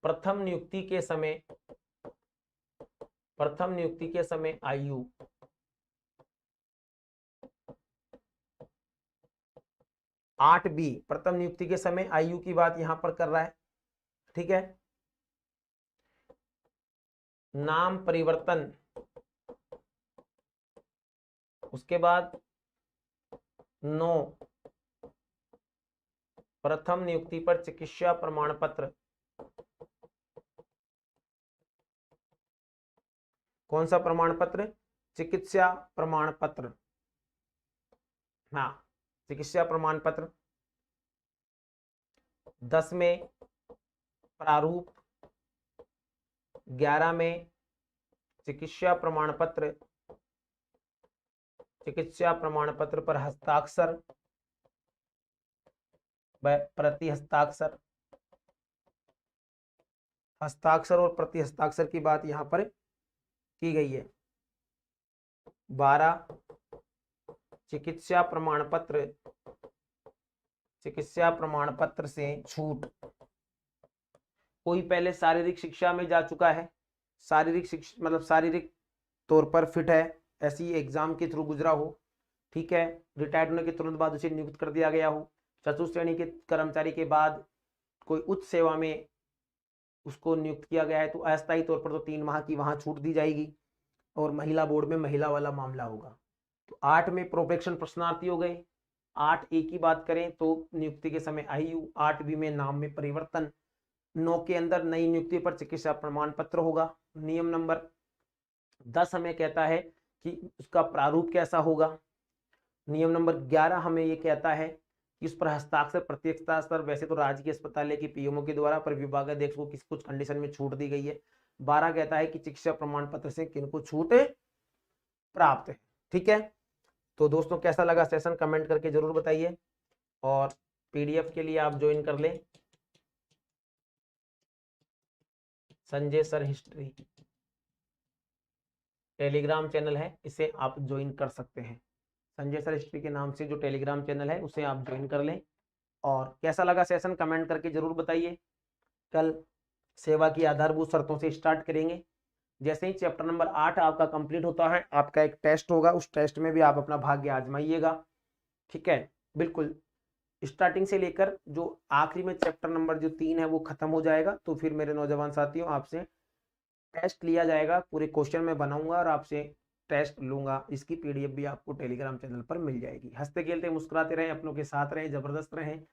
प्रथम नियुक्ति के समय आयु 8B प्रथम नियुक्ति के समय आयु की बात यहां पर कर रहा है। ठीक है, नाम परिवर्तन, उसके बाद 9 प्रथम नियुक्ति पर चिकित्सा प्रमाण पत्र। कौन सा प्रमाण पत्र? चिकित्सा प्रमाण पत्र। हाँ, चिकित्सा प्रमाण पत्र। 10 में प्रारूप, 11 में चिकित्सा प्रमाण पत्र, चिकित्सा प्रमाण पत्र पर हस्ताक्षर व प्रति हस्ताक्षर, हस्ताक्षर और प्रति हस्ताक्षर की बात यहां पर की गई है। 12 चिकित्सा प्रमाण पत्र से छूट। कोई पहले शारीरिक शिक्षा में जा चुका है, शारीरिक शिक्षा मतलब शारीरिक तौर पर फिट है, ऐसी एग्जाम के थ्रू गुजरा हो, ठीक है, रिटायर्ड होने के तुरंत बाद उसे नियुक्त कर दिया गया हो, चतुर्थ श्रेणी के कर्मचारी के बाद कोई उच्च सेवा में उसको नियुक्त किया गया है, तो अस्थायी तौर पर तो 3 माह की वहां छूट दी जाएगी और महिला बोर्ड में महिला वाला मामला होगा। तो 8 में प्रोबेक्शन प्रश्नार्थी हो गए। 8A की बात करें तो नियुक्ति के समय आयु, 8B में नाम में परिवर्तन, 9 के अंदर नई नियुक्ति पर चिकित्सा प्रमाण पत्र होगा। नियम नंबर 10 हमें कहता है कि उसका प्रारूप कैसा होगा। नियम नंबर 11 हमें ये कहता है कि उस पर हस्ताक्षर प्रत्येक हस्ताक्षर, वैसे तो राजकीय अस्पताल की पीएमओ के द्वारा, पर विभागाध्यक्ष को किसी कुछ कंडीशन में छूट दी गई है। 12 कहता है कि चिकित्सा प्रमाण पत्र से किनको छूट प्राप्त है। ठीक है, तो दोस्तों कैसा लगा सेशन कमेंट करके जरूर बताइए और पीडीएफ के लिए आप ज्वाइन कर लें Sanjay sir history Telegram channel है, इसे आप ज्वाइन कर सकते हैं। संजय सर हिस्ट्री के नाम से जो टेलीग्राम चैनल है उसे आप ज्वाइन कर लें। और कैसा लगा सेशन कमेंट करके जरूर बताइए। कल सेवा की आधारभूत शर्तों से स्टार्ट करेंगे। जैसे ही चैप्टर नंबर 8 आपका कंप्लीट होता है, आपका एक टेस्ट होगा, उस टेस्ट में भी आप अपना भाग्य आजमाइएगा। ठीक है, बिल्कुल स्टार्टिंग से लेकर जो आखिरी में चैप्टर नंबर जो 3 है वो खत्म हो जाएगा। तो फिर मेरे नौजवान साथियों आपसे टेस्ट लिया जाएगा, पूरे क्वेश्चन में बनाऊंगा और आपसे टेस्ट लूंगा। इसकी पीडीएफ भी आपको टेलीग्राम चैनल पर मिल जाएगी। हंसते खेलते मुस्कुराते रहें, अपनों के साथ रहें, जबरदस्त रहें,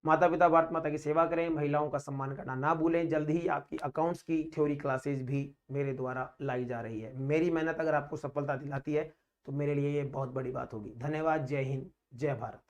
माता पिता भारत माता की सेवा करें, महिलाओं का सम्मान करना ना भूलें। जल्द ही आपकी अकाउंट्स की थ्योरी क्लासेज भी मेरे द्वारा लाई जा रही है। मेरी मेहनत अगर आपको सफलता दिलाती है तो मेरे लिए ये बहुत बड़ी बात होगी। धन्यवाद। जय हिंद, जय भारत।